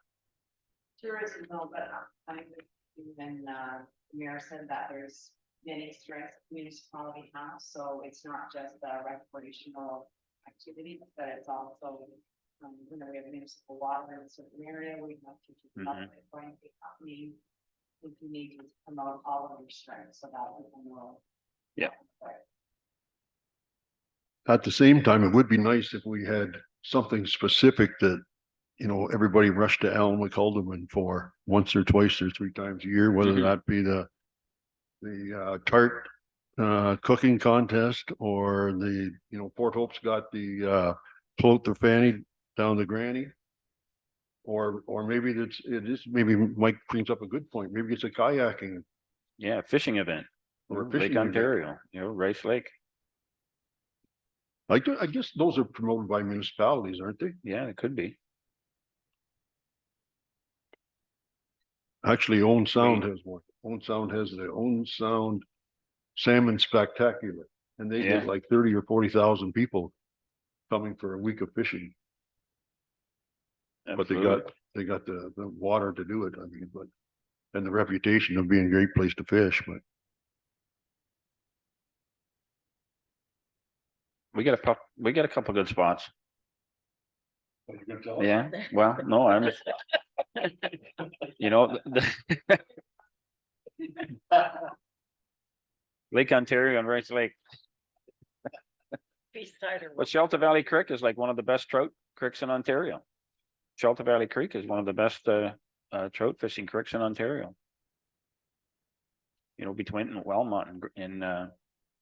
Tourism, no, but I think even the mayor said that there's many strengths municipality has, so it's not just a recreational activity, but it's also, you know, we have municipal water in a certain area, we have to keep up with going to company. If you need to promote all of your strengths so that we can know. Yeah. At the same time, it would be nice if we had something specific that, you know, everybody rushed to Elm Calderman for once or twice or three times a year, whether that be the tart cooking contest or the, you know, Port Hope's got the float the fanny down the granny. Or maybe it is, maybe Mike brings up a good point. Maybe it's a kayaking. Yeah, fishing event. Or Or fishing Lake event. Ontario, you know, Rice Lake. I guess those are promoted by municipalities, aren't they? Yeah, it could be. Actually, Owen Sound has one. Owen Sound has the Owen Sound Salmon Spectacular. And they Yeah. get like 30 or 40,000 people coming for a week of fishing. But Absolutely. they got the water to do it. I mean, and the reputation of being a great place to fish, but We got a couple good spots. Are you gonna tell us? Yeah, well, no, I'm. You know, Lake Ontario and Rice Lake, but Shelter Valley Creek is like one of the best trout creeks in Ontario. Shelter Valley Creek is one of the best trout fishing creeks in Ontario. You know, between Wellmont and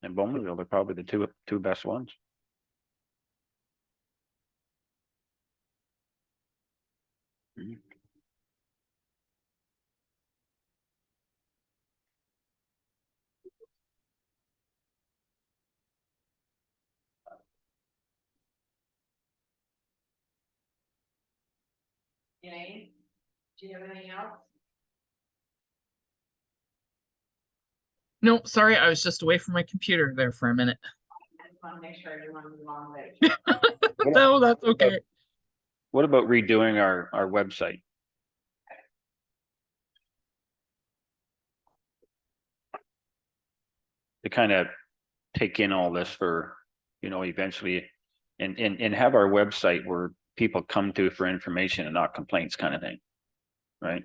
Bowmanville, they're probably the two best ones. Mhm. Elaine, do you have anything else? No, sorry, I was just away from my computer there for a minute. I just want to make sure everyone's along with. No, that's okay. What about redoing our website? To kind of take in all this for, you know, eventually, and have our website where people come to for information and not complaints kind of thing, right?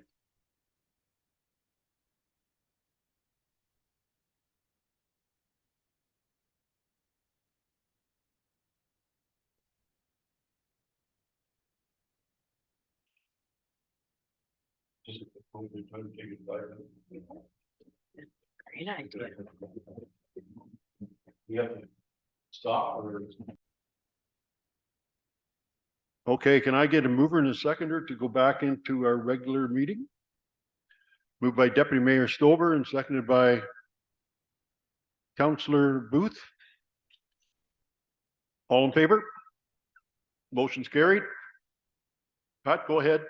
Just a moment, time to take it back. Great idea. We have to stop or? Okay, can I get a mover and a seconder to go back into our regular meeting? Moved by Deputy Mayor Stover and seconded by Councillor Booth. All in favor? Motion's carried. Pat, go ahead.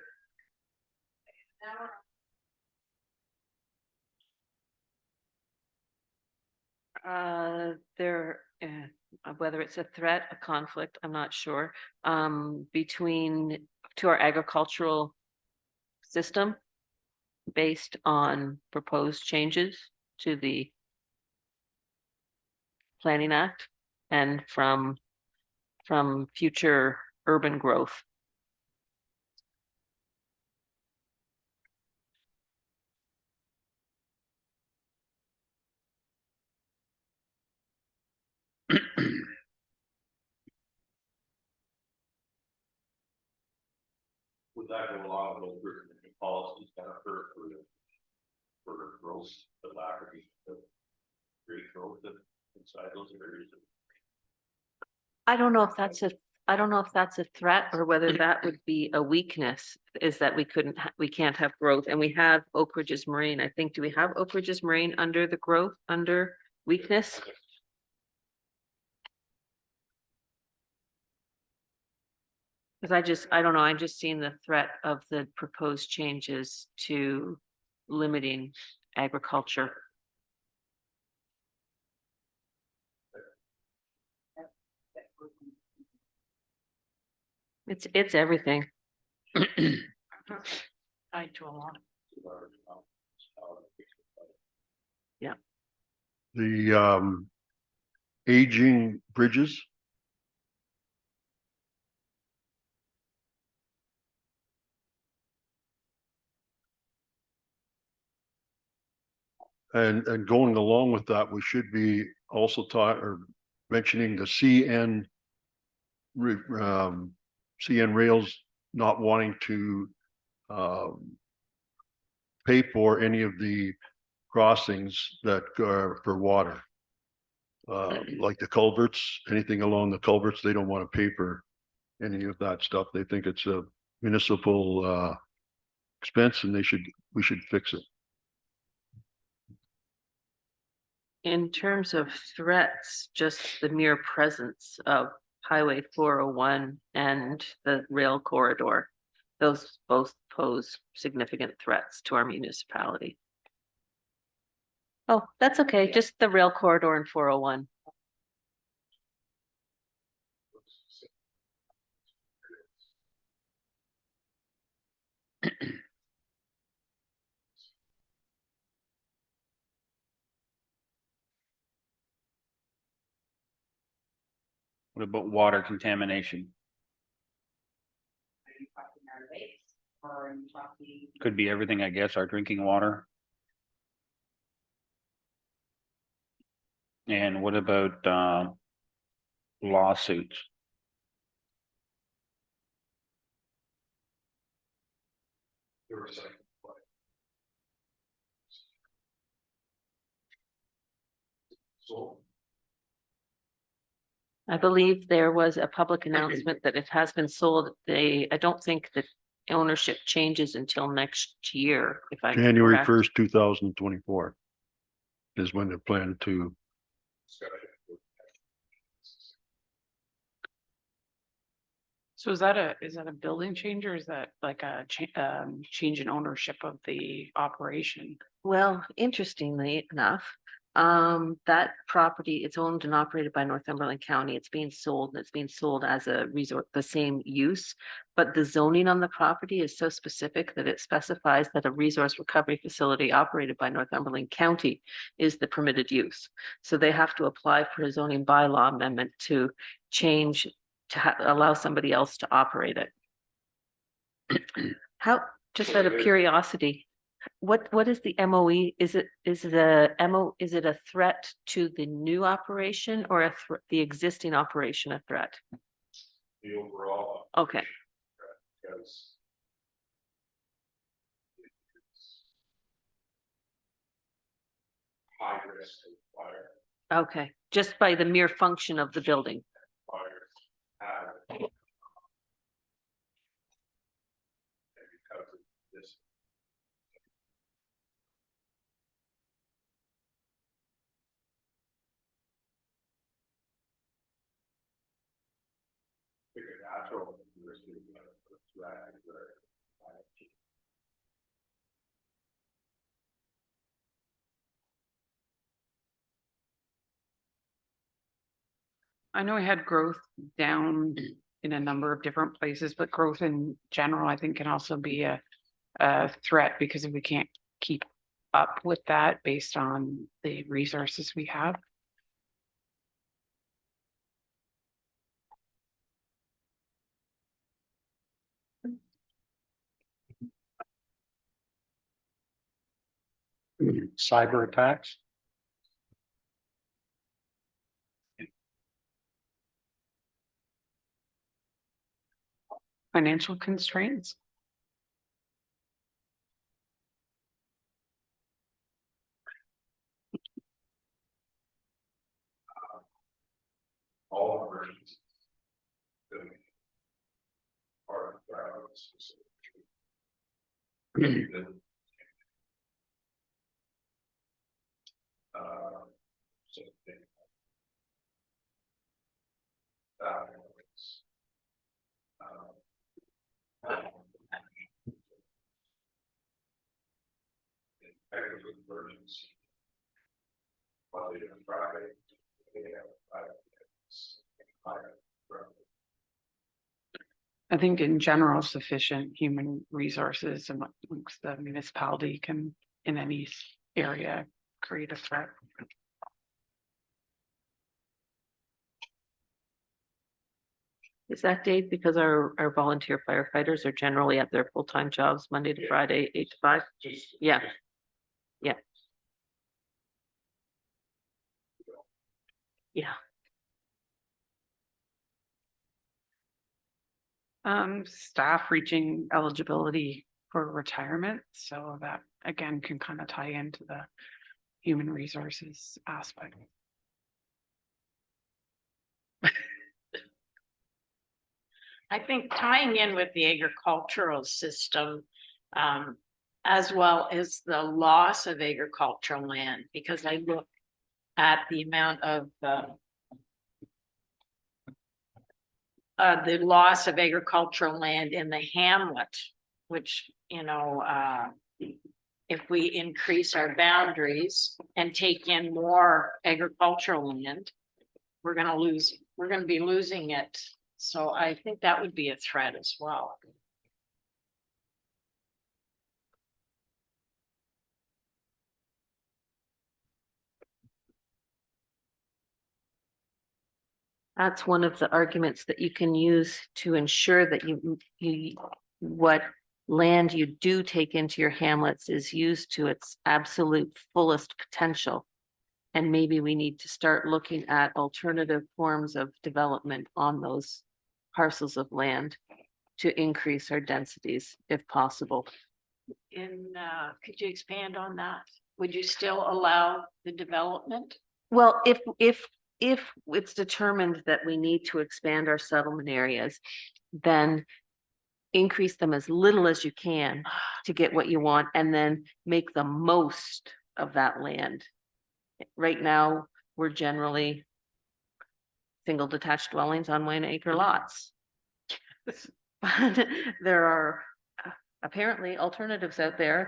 Whether it's a threat, a conflict, I'm not sure, between, to our agricultural system based on proposed changes to the Planning Act and from future urban growth. Would that go along with those policies kind of for growth, the lack of the great growth inside those areas? I don't know if that's a threat or whether that would be a weakness, is that we can't have growth, and we have Oak Ridges Marine. I think, do we have Oak Ridges Marine under the growth, under weakness? Because I don't know, I just seen the threat of the proposed changes to limiting agriculture. It's everything. Tied to a lot. Yeah. The aging bridges. And going along with that, we should be also mentioning the CN rails not wanting to pay for any of the crossings that are for water. Like the culverts, anything along the culverts, they don't want to pay for any of that stuff. They think it's a municipal expense and we should fix it. In terms of threats, just the mere presence of Highway 401 and the rail corridor, those both pose significant threats to our municipality. Oh, that's okay, just the rail corridor and 401. What about water contamination? Are you talking our lakes or are you talking? Could be everything, I guess, our drinking water. And what about lawsuits? There were some. So. I believe there was a public announcement that it has been sold. I don't think that ownership changes until next year, if I'm January correct. 1st, 2024 is when they plan to. So is that a building change or is that like a change in ownership of the operation? Well, interestingly enough, that property, it's owned and operated by Northumberland County. It's being sold and it's being sold as a resort, the same use. But the zoning on the property is so specific that it specifies that a resource recovery facility operated by Northumberland County is the permitted use. So they have to apply for a zoning bylaw amendment to change, to allow somebody else to operate it. How, just out of curiosity, what is the MOE? Is it a threat to the new operation or the existing operation a threat? The overall. Okay, Because. It's high risk of fire. okay, just by the mere function of the building. Fires have. And because of this. Figure natural. Risk is a threat, where, I know we had growth down in a number of different places, but growth in general, I think can also be a threat because if we can't keep up with that based on the resources we have. Cyber attacks. Financial constraints. all emergencies. that Are specific. So they. That was. Agricultural emergency. Monday to Friday. They have 5 minutes. I think in general, sufficient human resources amongst the municipality can, in any area, create a threat. Is that Dave? Because our volunteer firefighters are generally at their full-time jobs, Monday to Friday, 8 to 5. Yeah. Yeah. Yeah. Staff reaching eligibility for retirement, so that again can kind of tie into the human resources aspect. I think tying in with the agricultural system, as well as the loss of agricultural land, because I look at the amount of the loss of agricultural land in the hamlet, which, you know, if we increase our boundaries and take in more agricultural land, we're going to be losing it. So I think that would be a threat as well. That's one of the arguments that you can use to ensure that what land you do take into your hamlets is used to its absolute fullest potential. And maybe we need to start looking at alternative forms of development on those parcels of land to increase our densities if possible. Could you expand on that? Would you still allow the development? Well, if it's determined that we need to expand our settlement areas, then increase them as little as you can to get what you want and then make the most of that land. Right now, we're generally single detached dwellings on 1 acre lots. But there are apparently alternatives out there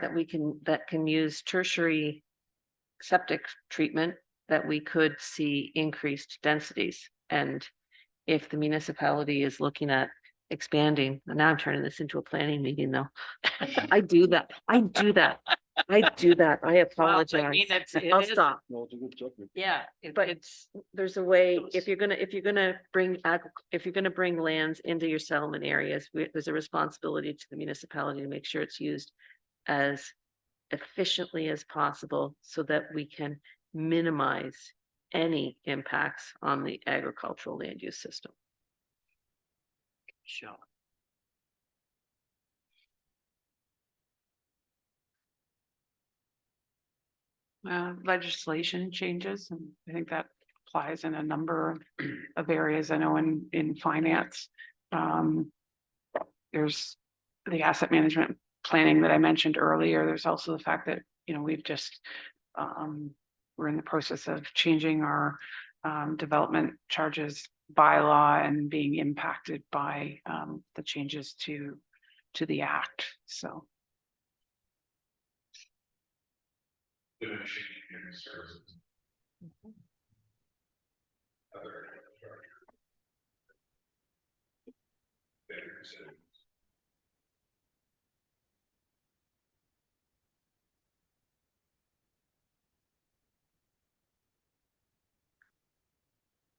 that can use tertiary septic treatment that we could see increased densities. And if the municipality is looking at expanding, and now I'm turning this into a planning meeting though. I do that. I apologize. I'll stop. No, it's a good subject. Yeah, But it's, There's a way, if you're gonna bring lands into your settlement areas, there's a responsibility to the municipality to make sure it's used as efficiently as possible so that we can minimize any impacts on the agricultural land use system. sure. Legislation changes, and I think that applies in a number of areas. I know in finance, there's the asset management planning that I mentioned earlier. There's also the fact that, we've just, we're in the process of changing our development charges bylaw and being impacted by the changes to the act. So Diminishing community services. Other infrastructure. Better cities.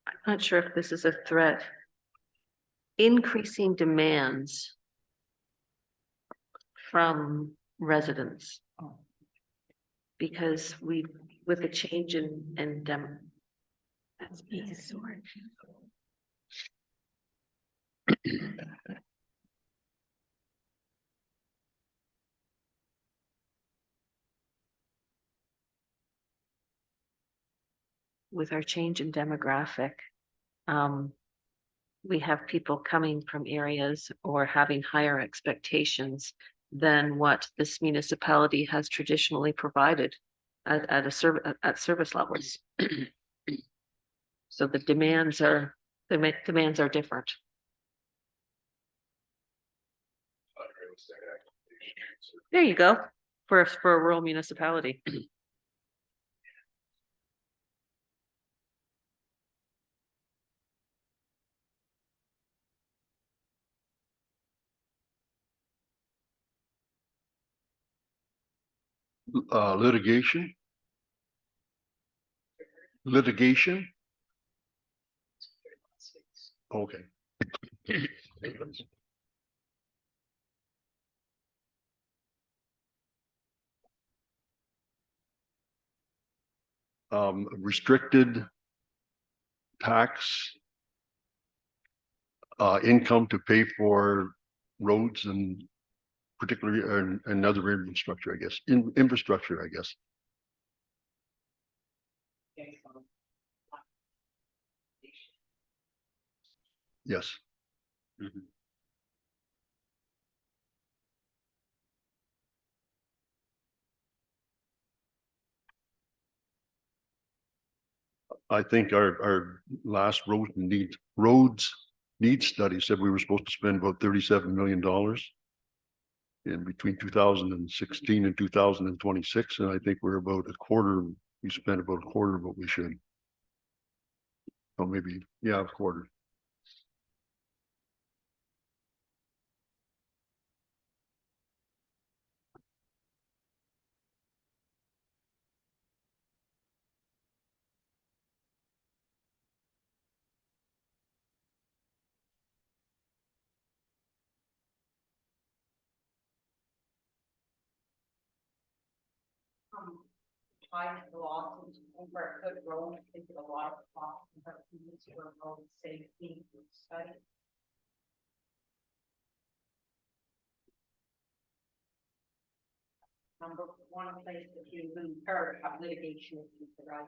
I'm not sure if this is a threat. Increasing demands from residents. Because with the change in that's me, sword. With our change in demographic, we have people coming from areas or having higher expectations than what this municipality has traditionally provided at service levels. So the demands are different. There you go, for a rural municipality. Litigation. Litigation. Okay. Restricted tax income to pay for roads and particularly and other infrastructure, I guess, infrastructure, I guess. Yes. Mhm. I think our last roads needs study said we were supposed to spend about $37 million in between 2016 and 2026, and I think we're about a quarter. We spent about a quarter of what we should. Oh, maybe, yeah, a quarter. tied to the lawsuits over a good road, I think a lot of talk about community or road safety study. Number one place that you really heard of litigation is the right.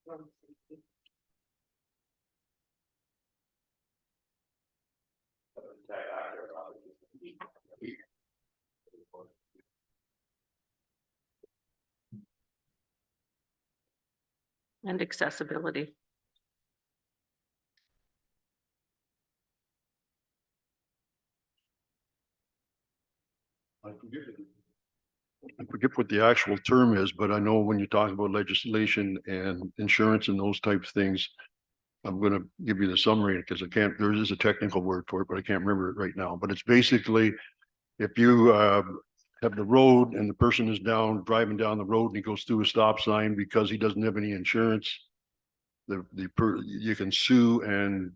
Road safety. And accessibility. I forget what the actual term is, but I know when you talk about legislation and insurance and those types of things, I'm gonna give you the summary because I can't, there is a technical word for it, but I can't remember it right now. But it's basically if you have the road and the person is driving down the road and he goes through a stop sign because he doesn't have any insurance, you can sue and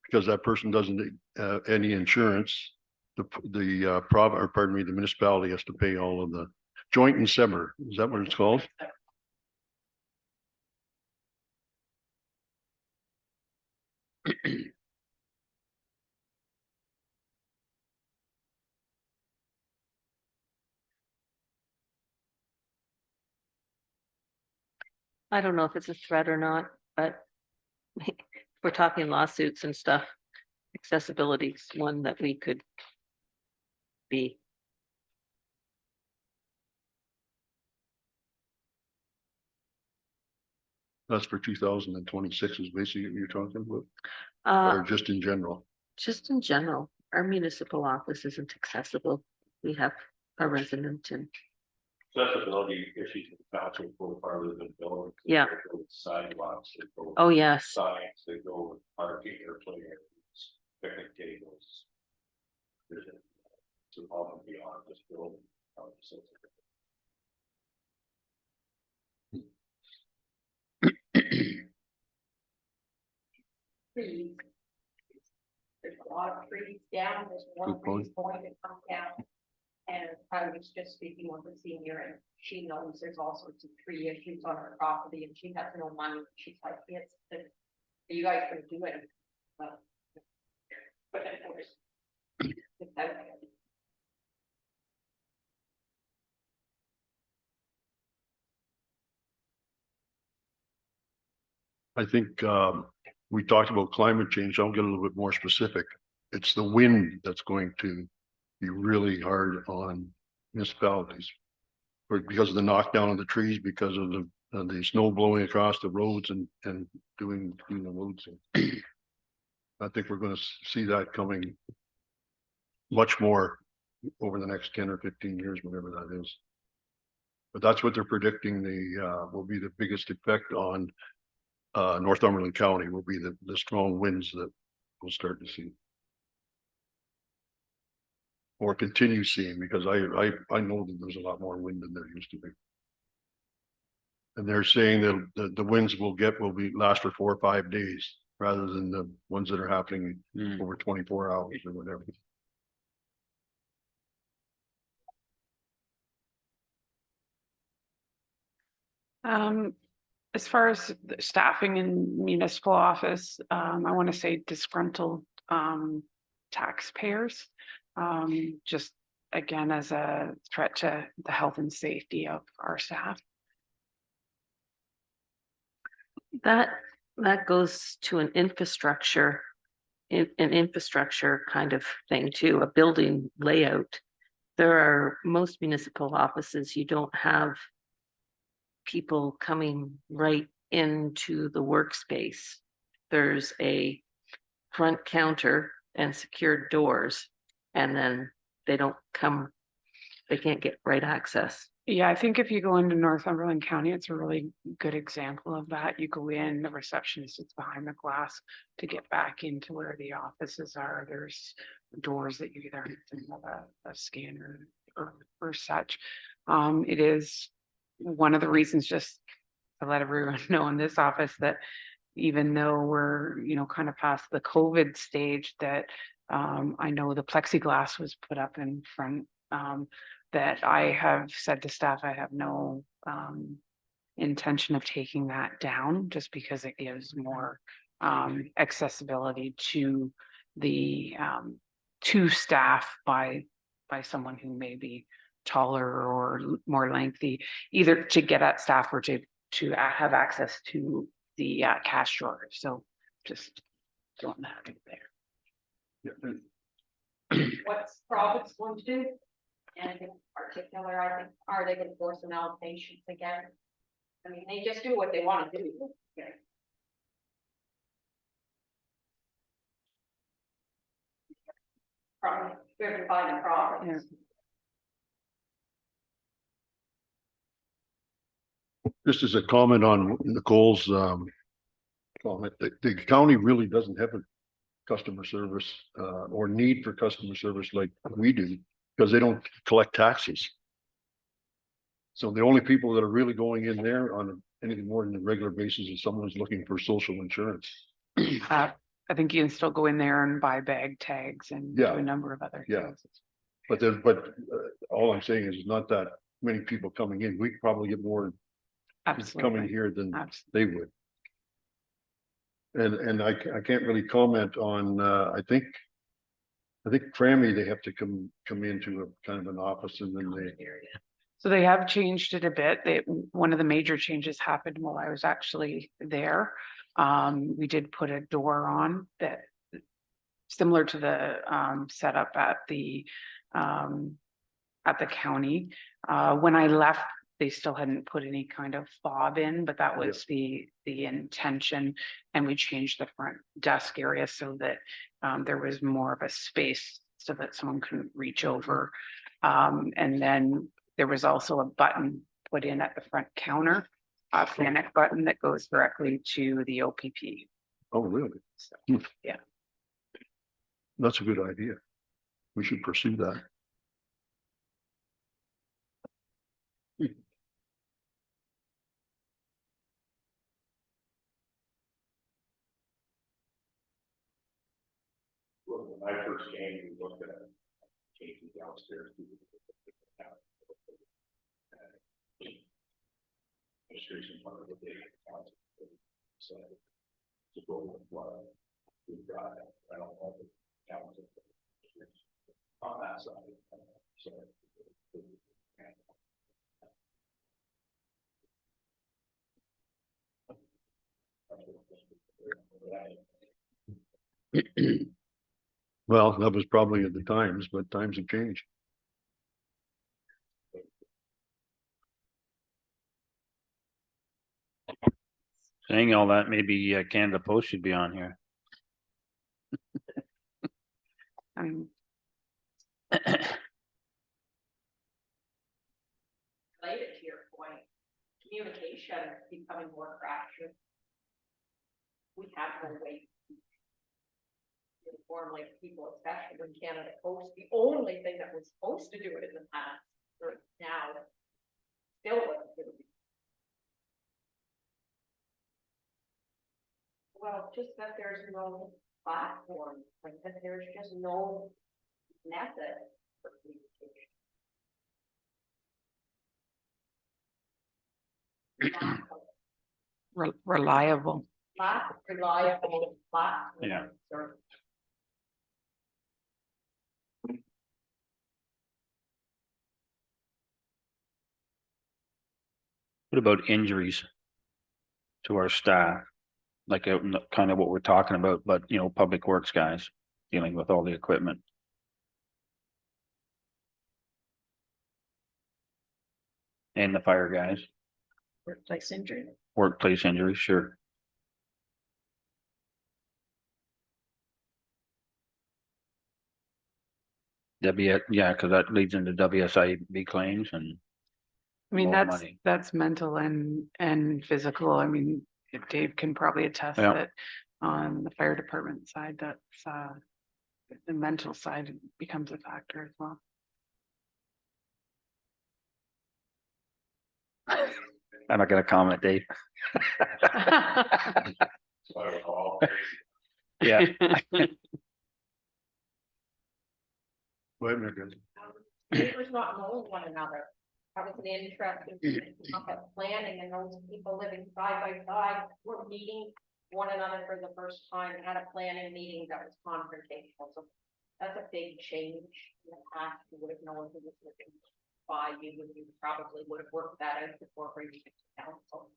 because that person doesn't any insurance, the municipality has to pay all of the joint and sever. Is that what it's called? I don't know if it's a threat or not, but we're talking lawsuits and stuff. Accessibility is one that we could be. That's for 2026 is basically what you're talking about, Uh, or just in general? just in general, our municipal office isn't accessible. We have a resident in. Accessibility issues in the council for part of the building. Yeah. Sidewalks. Oh, yes. Signs, they go with parking or play areas, picnic tables. To all and beyond this building. So Trees. There's a lot of trees down, there's one Good point. tree's going to come down. And I was just speaking with a senior and she knows there's all sorts of tree issues on her property and she has no money. She's like, yes, you guys can do it. But of course. It's out there. I think we talked about climate change. I'll get a little bit more specific. It's the wind that's going to be really hard on municipalities. Because of the knockdown of the trees, because of the snow blowing across the roads and doing the roads. I think we're gonna see that coming much more over the next 10 or 15 years, whatever that is. But that's what they're predicting will be the biggest effect on Northumberland County will be the strong winds that we'll start to see. Or continue seeing, because I know that there's a lot more wind than there used to be. And they're saying that the winds will last for 4 or 5 days rather than the ones that are happening over 24 hours or whatever. As far as the staffing in municipal office, I want to say disgruntled taxpayers. Just again, as a threat to the health and safety of our staff. That goes to an infrastructure kind of thing too, a building layout. There are most municipal offices, you don't have people coming right into the workspace. There's a front counter and secured doors, and then they can't get right access. Yeah, I think if you go into Northumberland County, it's a really good example of that. You go in, the receptionist is behind the glass to get back into where the offices are. There's doors that you either have to have a scanner or such. It is one of the reasons, just to let everyone know in this office, that even though we're, kind of past the COVID stage, that I know the plexiglass was put up in front. that I have said to staff, I have no intention of taking that down, just because it gives more accessibility to the to staff by someone who may be taller or more lengthy, either to get at staff or to have access to the cash drawer. So just throwing that in there. Yeah, What's profits going to do? Anything particular, I think, are they gonna force an allocation again? I mean, they just do what they wanna do. Yeah. Probably driven by the profits. just as a comment on Nicole's comment, the county really doesn't have a customer service or need for customer service like we do, because they don't collect taxes. So the only people that are really going in there on anything more than a regular basis is someone who's looking for social insurance. I think you can still go in there and buy bag tags and do Yeah. a number of other Yeah. things. But all I'm saying is not that many people coming in. We could probably get more coming Absolutely. here than Absolutely. they would. And I can't really comment on, I think Crammy, they have to come into a kind of an office and then they, So they have changed it a bit. One of the major changes happened while I was actually there. We did put a door on that similar to the setup at the county. When I left, they still hadn't put any kind of fob in, but that was the intention. And we changed the front desk area so that there was more of a space so that someone couldn't reach over. And then there was also a button put in at the front counter, a panic button that goes directly to the OPP. oh, really? So, Hmm. yeah. That's a good idea. We should pursue that. Well, when I first came, we looked at changing downstairs. Administration part of the data. So to go with what we've got, I don't know the calendar on that side. So. Well, that was probably at the times, but times have changed. Saying all that, maybe Canada Post should be on here. Um, Related to your point, communication is becoming more fractured. We have no way to inform like people, especially in Canada Post. The only thing that was supposed to do it in the past, or now, still wasn't doing it. Well, just that there's no platform, like that there's just no method for communication. reliable. Not reliable platform. Yeah. Or What about injuries to our staff? Like kind of what we're talking about, but you know, public works guys dealing with all the equipment. And the fire guys, Workplace injury. workplace injuries, sure. Yeah, because that leads into WSIB claims and I mean, more that's money. mental and physical. I mean, Dave can probably attest Yeah. that on the fire department side, that's the mental side becomes a factor as well. I'm not gonna comment, Dave. So I recall. Yeah. Wait a minute, guys. neighbors not knowing one another. That was an interesting thing to come up at planning, and those people living side by side were meeting one another for the first time at a planning meeting that was confrontational. So that's a big change. In the past, you would have known who was living by you, and you probably would have worked that out before bringing it to council.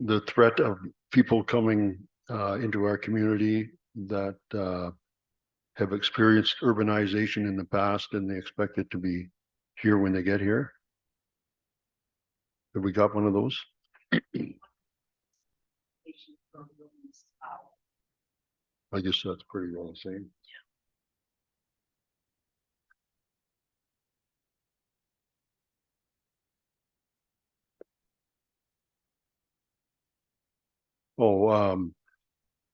The threat of people coming into our community that have experienced urbanization in the past and they expect it to be here when they get here. Have we got one of those? I guess that's pretty well the same. Oh,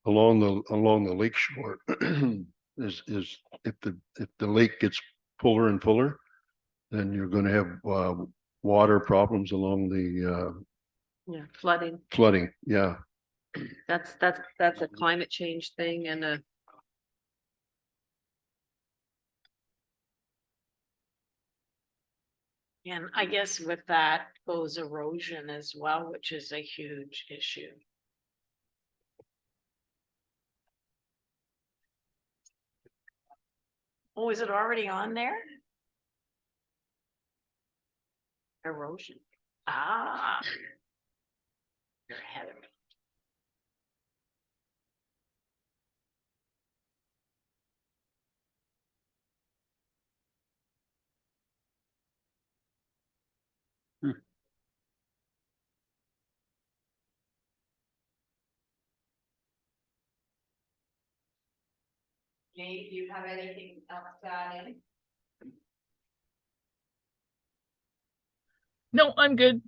along the lake shore is if the lake gets fuller and fuller, then you're going to have water problems along the Yeah, flooding, flooding. Yeah. that's a climate change thing and a. And I guess with that goes erosion as well, which is a huge issue. Oh, is it already on there? Erosion. Ah. You're ahead of me. Jane, do you have anything else to add in? No, I'm good.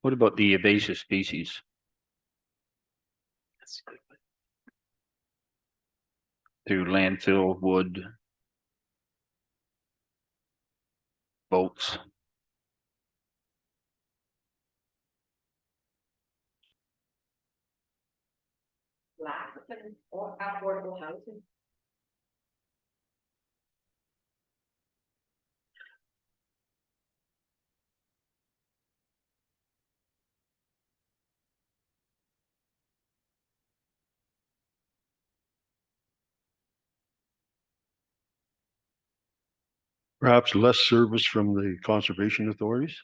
What about the invasive species? That's good. Through landfill, wood, boats. Lack of or affordable housing. Perhaps less service from the conservation authorities.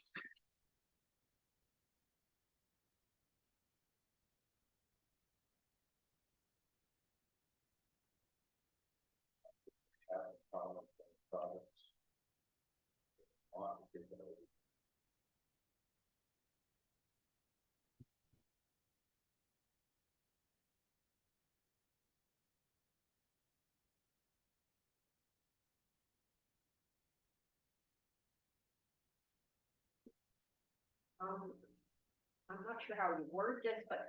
I'm not sure how you word this, but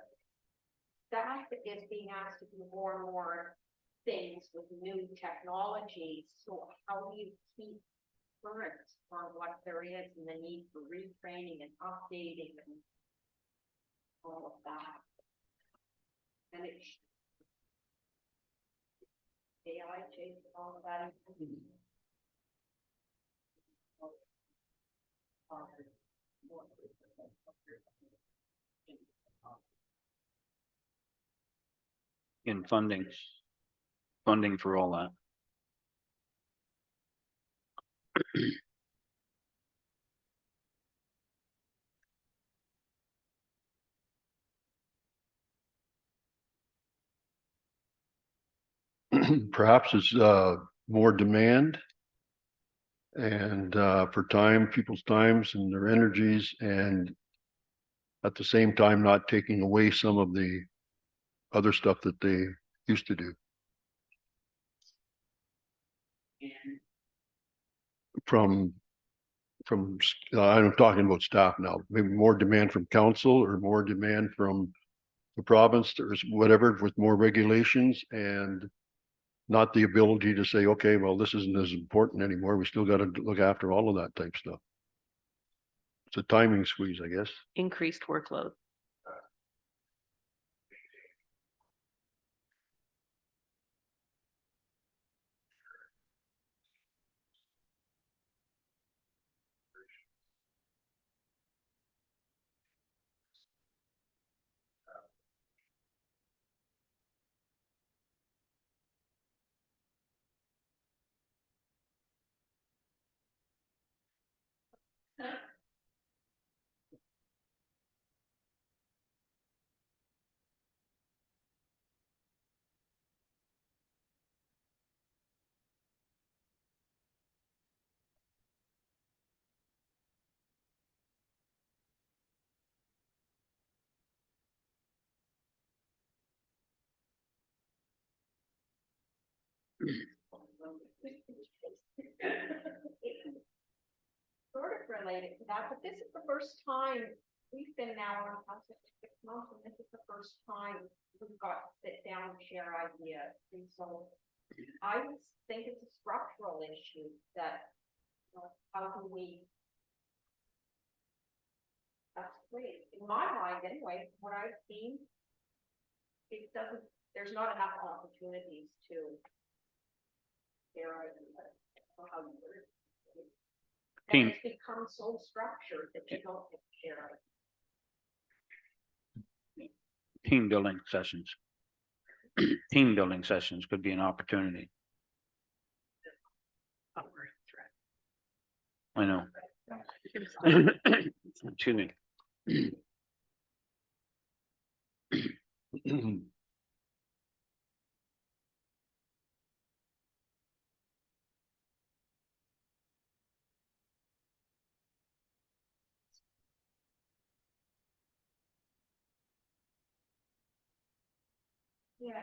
staff is being asked to do more and more things with new technology. So how do you keep current on what there is and the need for retraining and updating and all of that? And it AI change all of that. In funding for all that. Perhaps it's more demand and for time, people's times and their energies, and at the same time not taking away some of the other stuff that they used to do. From I'm talking about staff now, maybe more demand from council or more demand from the province or whatever with more regulations and not the ability to say, okay, well, this isn't as important anymore. We still got to look after all of that type stuff. It's a timing squeeze, I guess. Increased workload. Sort of related to that, but this is the first time we've been now on council for 6 months, and this is the first time we've got to sit down and share ideas. And so I would think it's a structural issue that, how can we? That's great. In my mind, anyway, what I've seen, it doesn't, there's not enough opportunities to share ideas. Or how you word it. And it's become so structured that you don't get to share it. Team building sessions. Team building sessions could be an opportunity. I know. Excuse me. Yeah.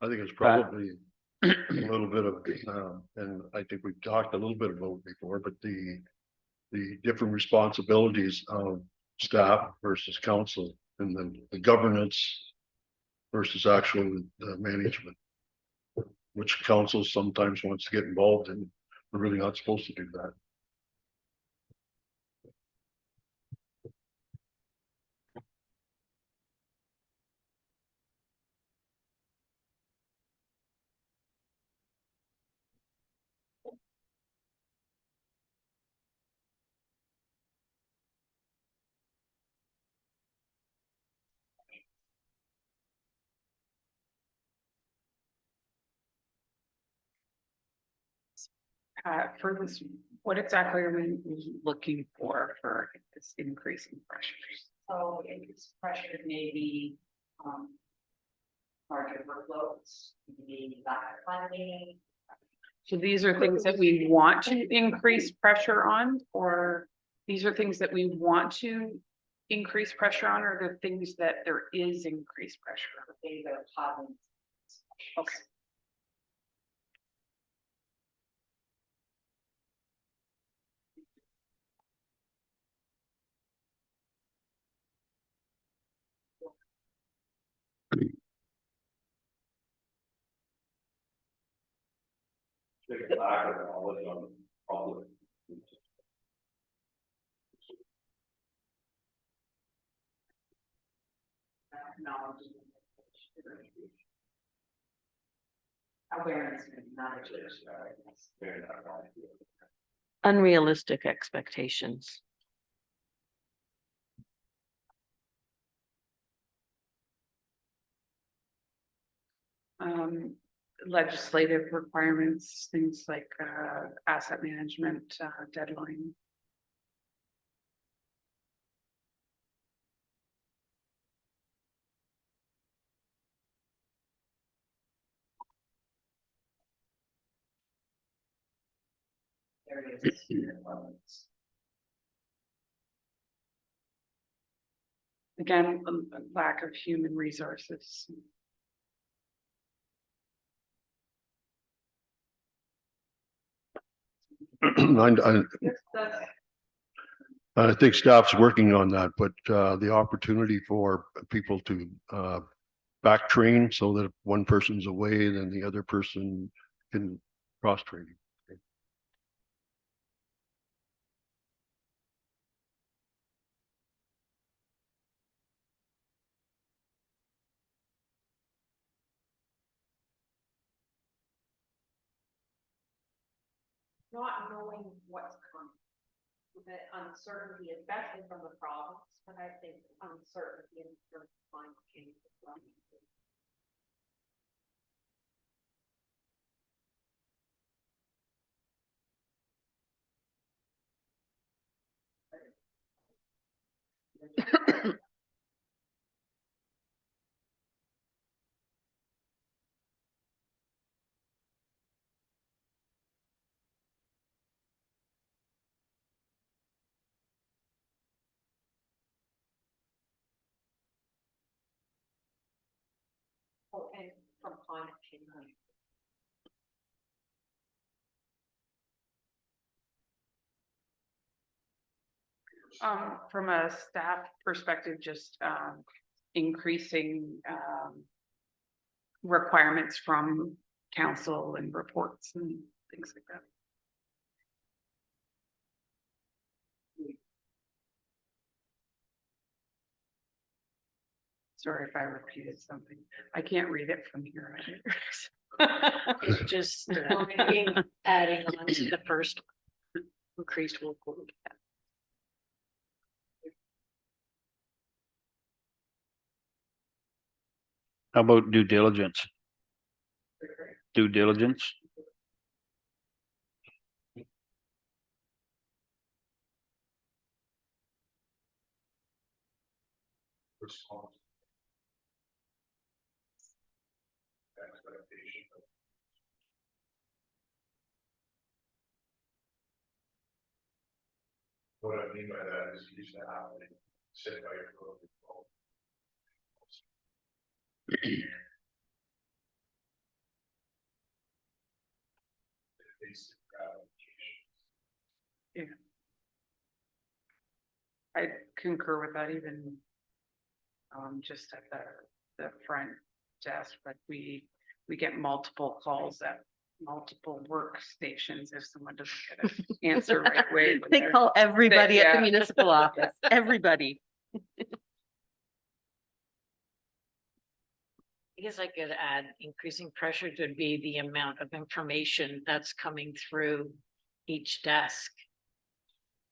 I think it's probably a little bit of, and I think we've talked a little bit about it before, but the different responsibilities of staff versus council and then the governance versus actual management, which council sometimes wants to get involved in. We're really not supposed to do that. For this, what exactly are we looking for this increase in pressures? So increased pressure may be, larger workloads, maybe lack of funding. So these are things that we want to increase pressure on, or these are things that we want to increase pressure on, or the things that there is increased pressure on? They are causing. Okay. Take a lack of knowledge on public. Knowledge. Awareness, knowledge. Unrealistic expectations. Legislative requirements, things like asset management deadline. Areas. Again, a lack of human resources. I think staff's working on that, but the opportunity for people to back train so that if one person's away, then the other person can cross train. Not knowing what's coming. The uncertainty, especially from the province, but I think uncertainty in terms of climate change as well. Oh, and from climate change. From a staff perspective, just increasing requirements from council and reports and things like that. Sorry if I repeated something. I can't read it from here. It's just adding on to the first increased local. How about due diligence? Due diligence? Response. Expectation. What I mean by that is you used to have to sit by your phone. Basic gratification. I concur with that even just at the front desk, but we get multiple calls at multiple workstations if someone doesn't get an answer right away. when They they're- call everybody at yeah. the municipal office, everybody. I guess I could add increasing pressure to be the amount of information that's coming through each desk.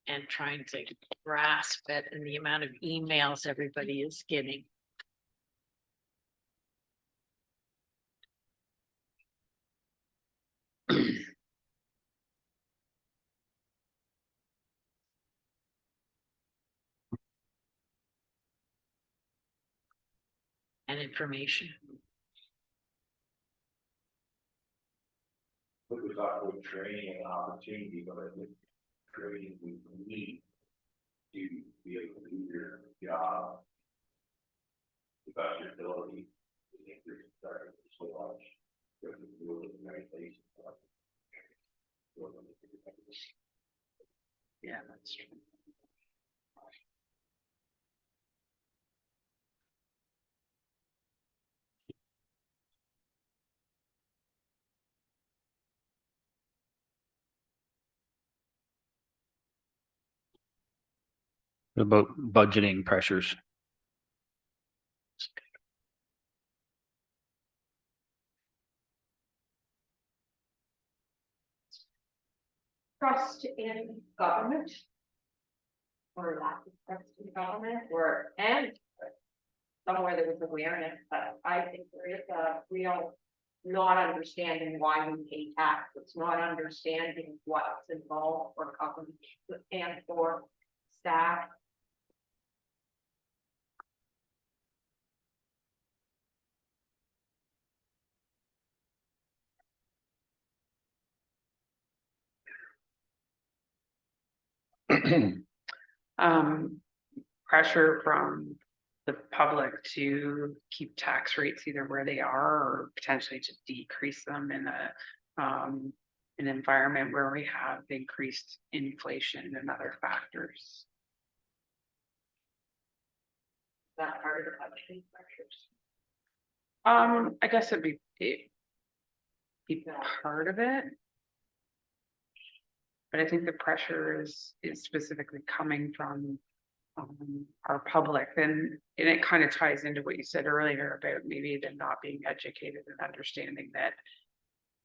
And trying to grasp it and the amount of emails everybody is getting. And information. What we talk about training and opportunity, but I think training we need to be able to do your job. About your ability. To think you're starting so much. You have to do it in many places. Yeah, that's true. About budgeting pressures? Trust in government. Or lack of trust in government, and somewhere there was awareness, but I think there is a real not understanding why we pay tax. It's not understanding what's involved for government and for staff. Pressure from the public to keep tax rates either where they are or potentially to decrease them in an environment where we have increased inflation and other factors. That part of the budgeting pressures. I guess it'd be part of it. But I think the pressure is specifically coming from our public, and it kind of ties into what you said earlier about maybe them not being educated and understanding that,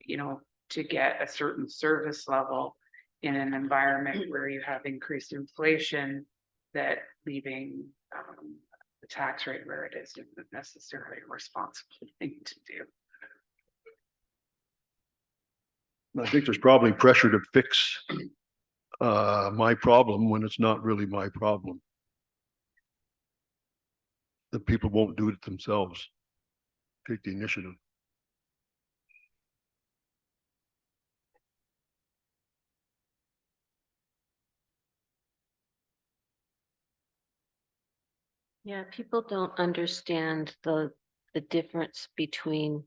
you know, to get a certain service level in an environment where you have increased inflation, that leaving the tax rate where it is isn't necessarily a responsible thing to do. I think there's probably pressure to fix my problem when it's not really my problem. The people won't do it themselves. Take the initiative. Yeah, people don't understand the difference between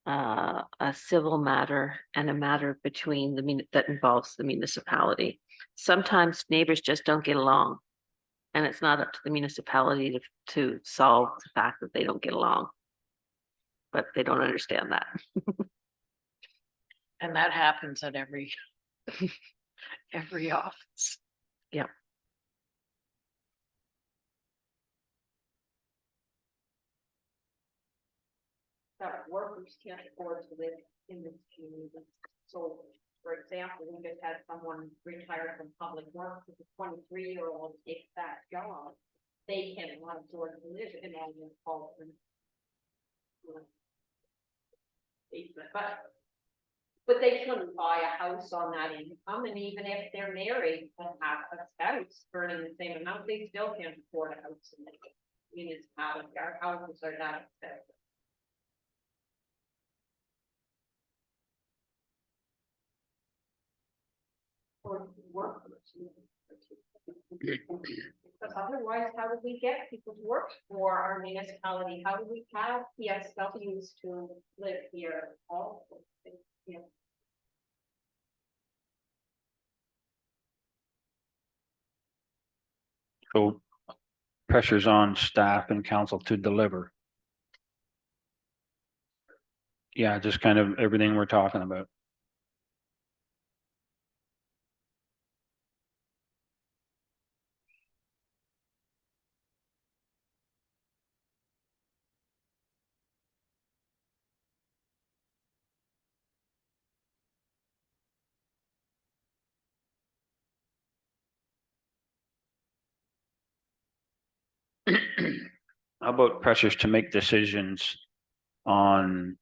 a civil matter and a matter between that involves the municipality. Sometimes neighbors just don't get along, and it's not up to the municipality to solve the fact that they don't get along. But they don't understand that. And that happens at every office. Yeah. That workers can't afford to live in this community. So, for example, we just had someone retire from public works, if a 23-year-old takes that job, they cannot afford to live in all this Paulson. But they couldn't buy a house on that income, and even if they're married and have a spouse earning the same amount, they still can't afford a house in the municipality. Our houses are not expensive. Or workers. Because otherwise, how do we get people to work for our municipality? How do we have PSWs to live here? All of those things, you know. So pressures on staff and council to deliver. Yeah, just kind of everything we're talking about. How about pressures to make decisions on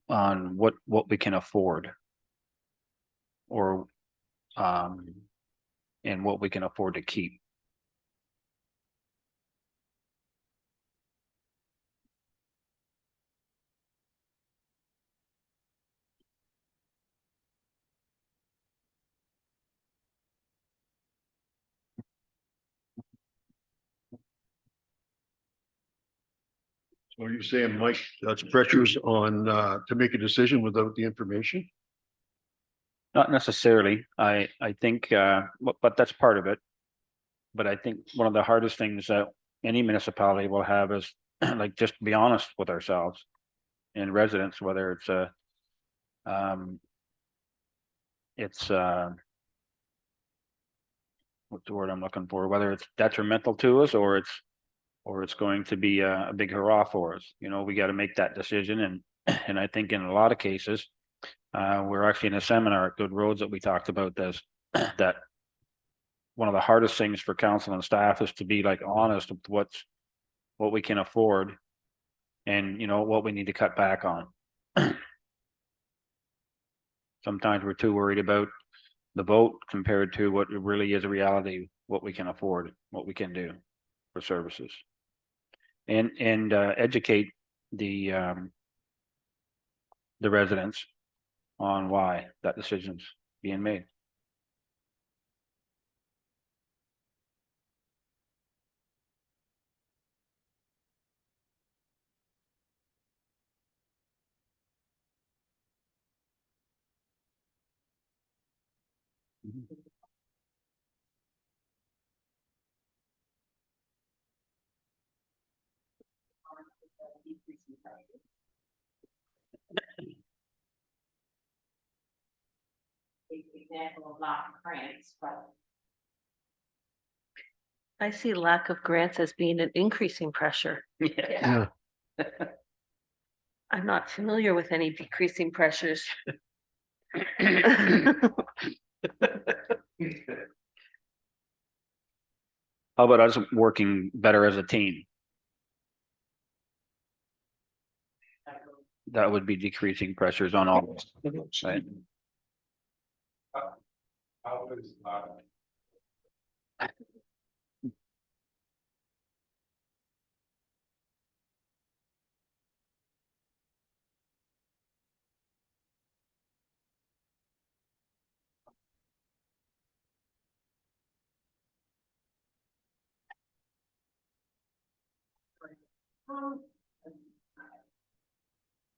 what we can afford, or and what we can afford to keep? So are you saying, Mike, that's pressures on to make a decision without the information? Not necessarily. I think, but that's part of it. But I think one of the hardest things that any municipality will have is like, just be honest with ourselves and residents, whether it's what's the word I'm looking for, whether it's detrimental to us or it's going to be a big hurrah for us. You know, we got to make that decision. And I think in a lot of cases, we're actually in a seminar at Good Roads that we talked about this, that one of the hardest things for council and staff is to be like honest with what we can afford and, you know, what we need to cut back on. Sometimes we're too worried about the vote compared to what really is a reality, what we can afford, what we can do for services. And educate the residents on why that decision's being made. Example of not grants, but I see lack of grants as being an increasing pressure. Yeah. I'm not familiar with any decreasing pressures. How about us working better as a team? That would be decreasing pressures on all, right? How is,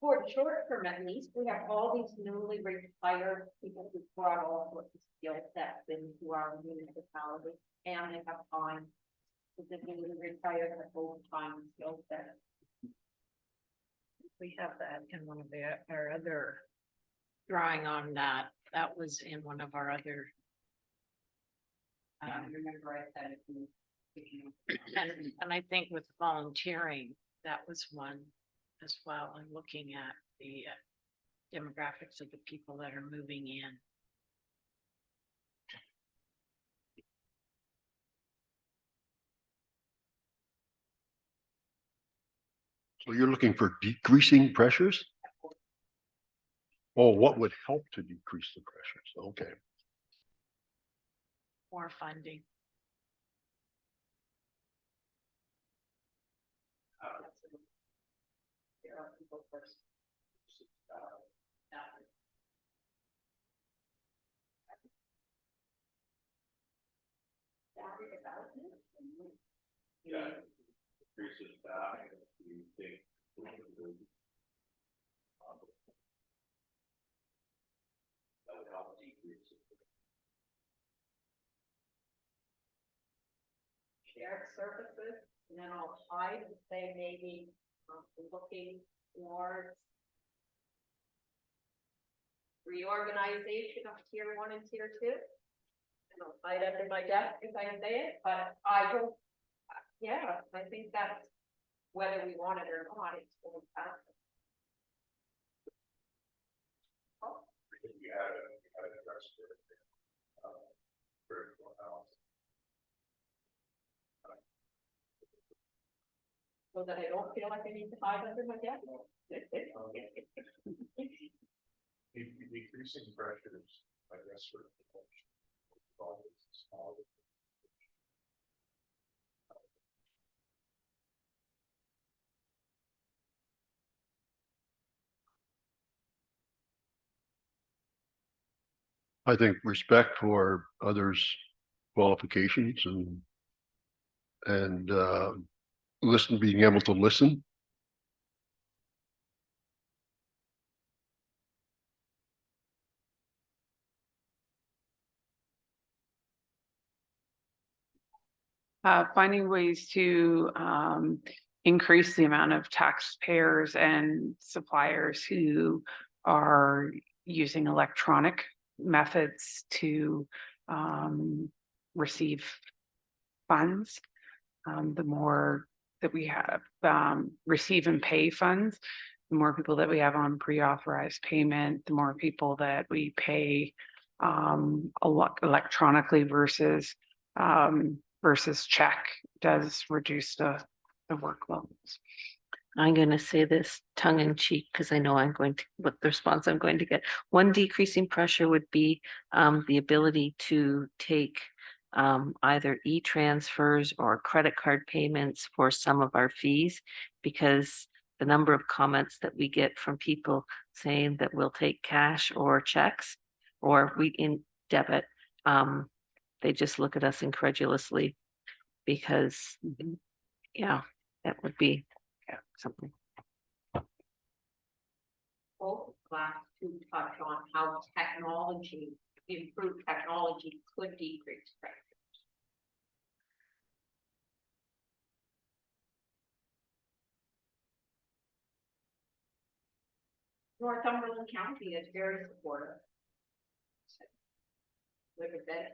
for the short term at least, we have all these newly retired people who brought all sorts of skill sets into our municipality, and they have time. To the newly retired have full time skill set. We have that in one of our other drawing on that. That was in one of our other. Remember I said And I think with volunteering, that was one as well, and looking at the demographics of the people that are moving in. So you're looking for decreasing pressures? Oh, what would help to decrease the pressures? Okay. More funding. there are people first. yeah, increases that, you think. That would help decrease it. Shared services, and then I'll hide and say maybe looking towards reorganization of tier 1 and tier 2. And I'll hide under my desk if I say it, but I don't, yeah, I think that's whether we want it or not, it's going to happen. We had a address critical health. So that I don't feel like I need to hide under my desk. Decreasing pressures, I guess, for. I think respect for others' qualifications and being able to listen. Finding ways to increase the amount of taxpayers and suppliers who are using electronic methods to receive funds. The more that we have receive and pay funds, the more people that we have on pre-authorized payment, the more people that we pay electronically versus check does reduce the workload. I'm going to say this tongue in cheek because I know what the response I'm going to get. One decreasing pressure would be the ability to take either e-transfers or credit card payments for some of our fees, because the number of comments that we get from people saying that we'll take cash or checks or we in debit, they just look at us incredulously because, yeah, that would be something. Both last two touch on how technology improved technology could decrease pressure. Northumberland County is very supportive. Like I said,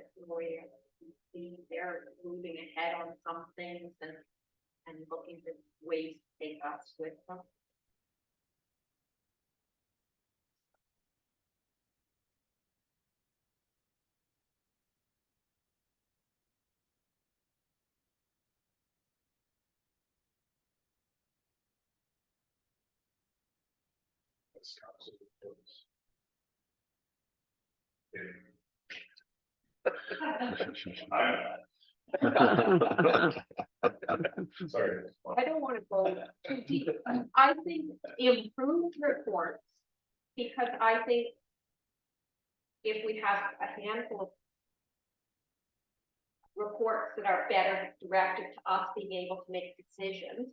they're moving ahead on some things and looking for ways to take us with them. Sorry. I don't want to go too deep. I think improved reports, because I think if we have a handful of reports that are better directed to us being able to make decisions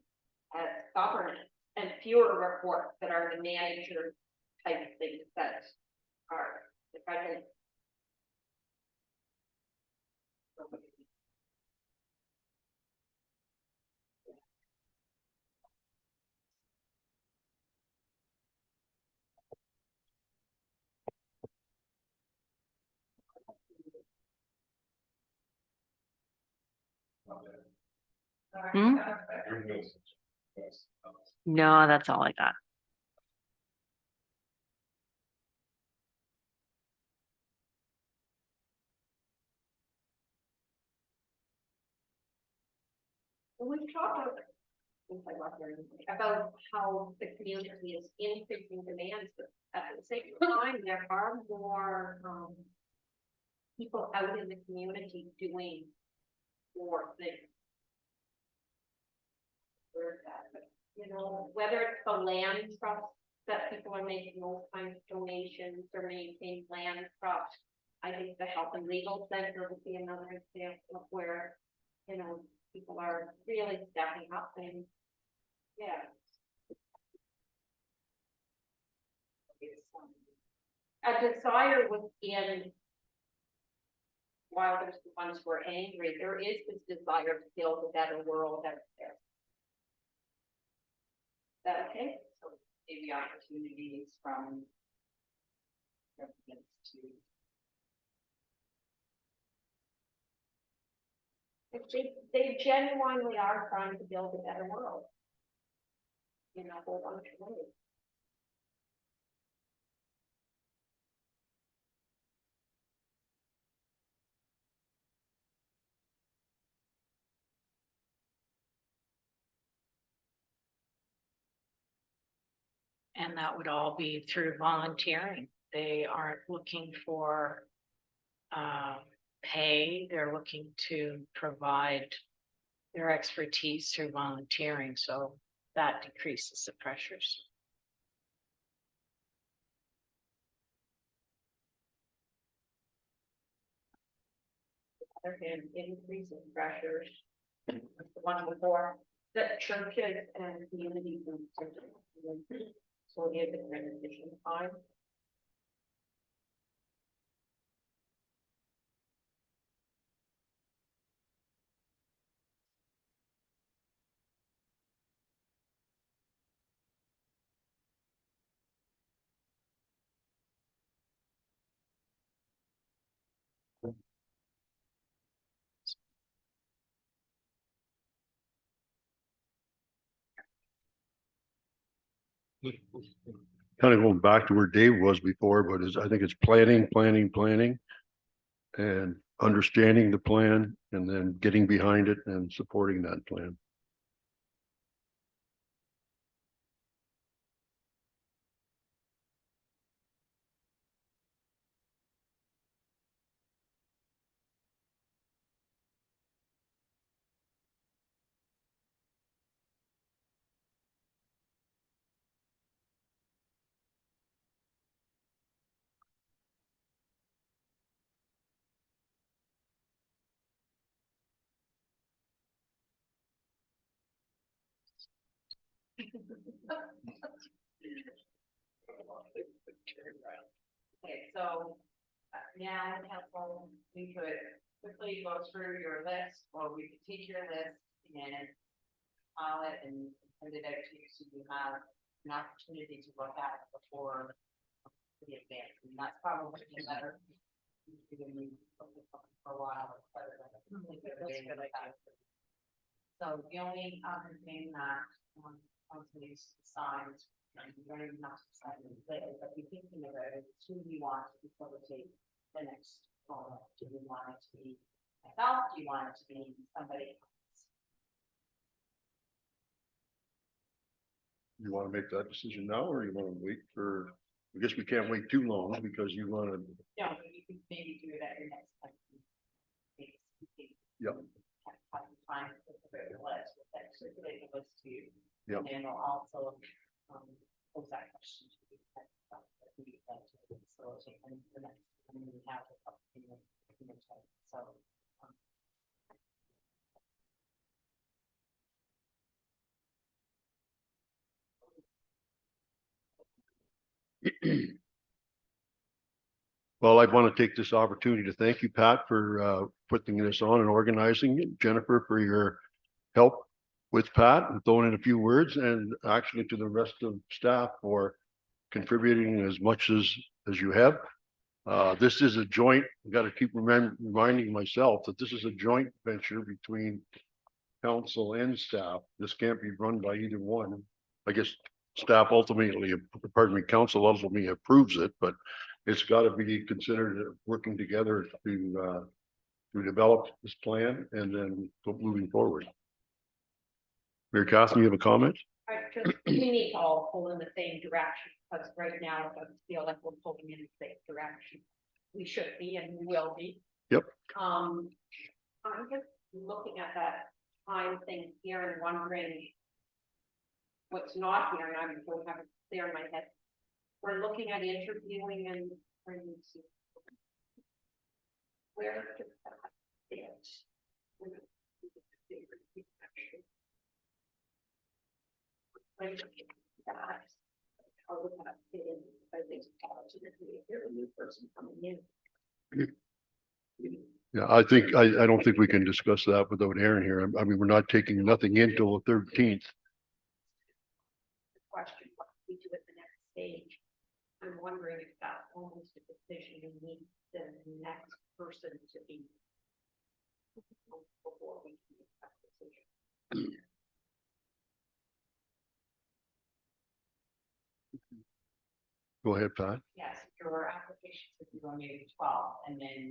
as governance, and fewer reports that are the manager type things that are, if I can. Hmm? No, that's all I got. We've talked about how the community is increasing demands, but at the same time, there are more people out in the community doing more things. You know, whether it's the land trust that people are making those kinds of donations or maintain land trust. I think the Health and Legal Center would be another example of where, you know, people are really stepping up and, yeah. A desire within, while there's the ones who are angry, there is this desire to build a better world out there. Is that okay? So maybe opportunities from residents to. If they genuinely are trying to build a better world. In a whole bunch of ways. And that would all be through volunteering. They aren't looking for pay, they're looking to provide their expertise through volunteering, so that decreases the pressures. Other hand, increasing pressures. The one before, that churches and community groups are doing. So we have the transition time. Kind of going back to where Dave was before, but I think it's planning, and understanding the plan and then getting behind it and supporting that plan. Okay, so now, council, we could quickly go through your list, or we could take your list and file it and send it out to you, so you have an opportunity to look at it before the advance, and that's probably better. For a while. So the only other thing that, obviously signs, and you don't even have to decide it later, but be thinking about it, who you want to facilitate the next call. Do you want it to be myself? Do you want it to be somebody else? You want to make that decision now, or you want to wait for, I guess we can't wait too long because you want to, No, but you could maybe do it at your next. yeah, Have some time to prepare the list, circulate the list to you. yeah. And then we'll also, pose that question to you. That we'd like to facilitate and the next, and we have the so. Well, I want to take this opportunity to thank you, Pat, for putting this on and organizing it. Jennifer, for your help with Pat and throwing in a few words, and actually to the rest of staff for contributing as much as you have. This is a joint, I've got to keep reminding myself that this is a joint venture between council and staff. This can't be run by either one. I guess staff ultimately, pardon me, council ultimately approves it, but it's got to be considered working together to develop this plan and then moving forward. Mayor Catherine, you have a comment? We need to all pull in the same direction, because right now it doesn't feel like we're pulling in the same direction. We should be and we will be. Yep. I'm just looking at that time thing here and wondering what's not here, and I don't have it there in my head. We're looking at interviewing and where does that fit? Like that, how would that fit in? I think a new person coming in. Yeah, I don't think we can discuss that without Aaron here. I mean, we're not taking nothing in till the 13th. The question, what we do at the next stage? I'm wondering if that's almost a decision you need the next person to be. Before we can make that decision. Go ahead, Pat. Yes, your applications would be going to 12, and then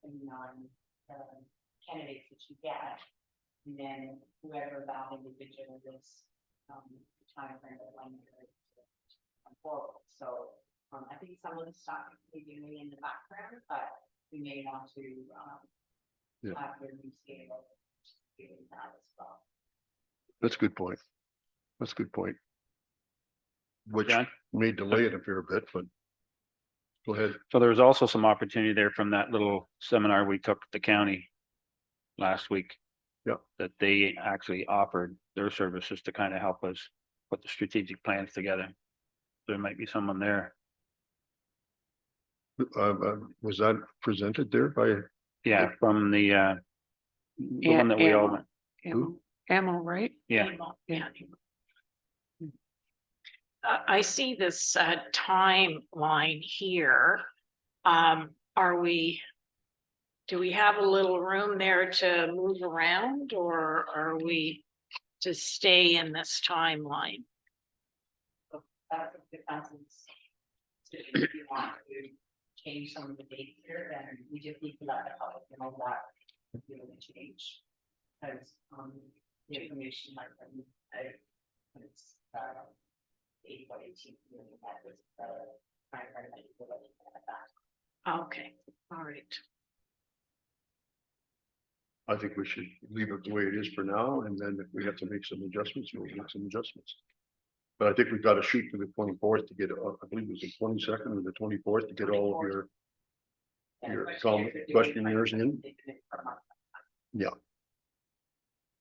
depending on candidates that you get, and then whoever that individual is, the time frame that when you're ready to come forward. So I think some of the stuff we're doing in the background, but we may want to have your new scale doing that as well. That's a good point. That's a good point. Which John? may delay it a fair bit, but go ahead. So there was also some opportunity there from that little seminar we took at the county last week. Yeah. That they actually offered their services to kind of help us put the strategic plans together. There might be someone there. Was that presented there by? Yeah, from the one that we all went. Who? Ammo, right? Yeah. Yeah. I see this timeline here. Do we have a little room there to move around, or are we to stay in this timeline? That's the council's decision. If you want to change some of the dates here, then we just need to let the public know that we're going to change. Because the information like it's 8/18, that was the time frame that you were looking at that. Okay, all right. I think we should leave it the way it is for now, and then if we have to make some adjustments, we'll make some adjustments. But I think we've got to shoot for the 24th to get, I believe it was the 22nd or the 24th to get all of your questionnaires in. Yeah.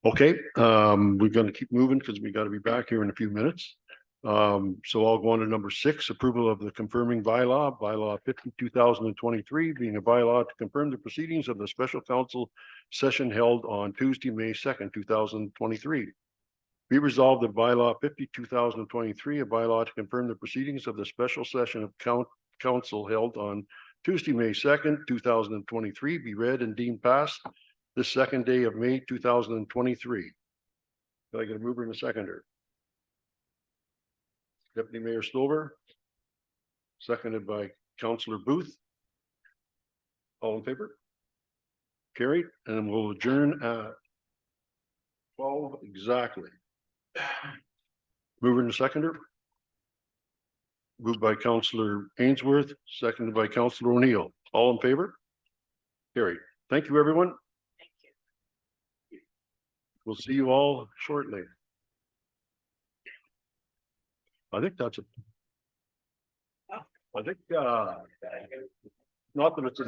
Okay, we're going to keep moving because we got to be back here in a few minutes. So I'll go on to number 6, approval of the confirming bylaw 50/2023, being a bylaw to confirm the proceedings of the special council session held on Tuesday, May 2nd, 2023. Be resolved that bylaw 50/2023, a bylaw to confirm the proceedings of the special session of council held on Tuesday, May 2nd, 2023, be read and deemed passed the second day of May 2023. Can I get a mover and a seconder? Deputy Mayor Stover, seconded by Councillor Booth. All in favor? Carried, and we'll adjourn at 12 exactly. Mover and seconder. Moved by Councillor Ainsworth, seconded by Councillor O'Neill. All in favor? Carried. Thank you, everyone. Thank you. We'll see you all shortly. I think that's it. I think, not that it's a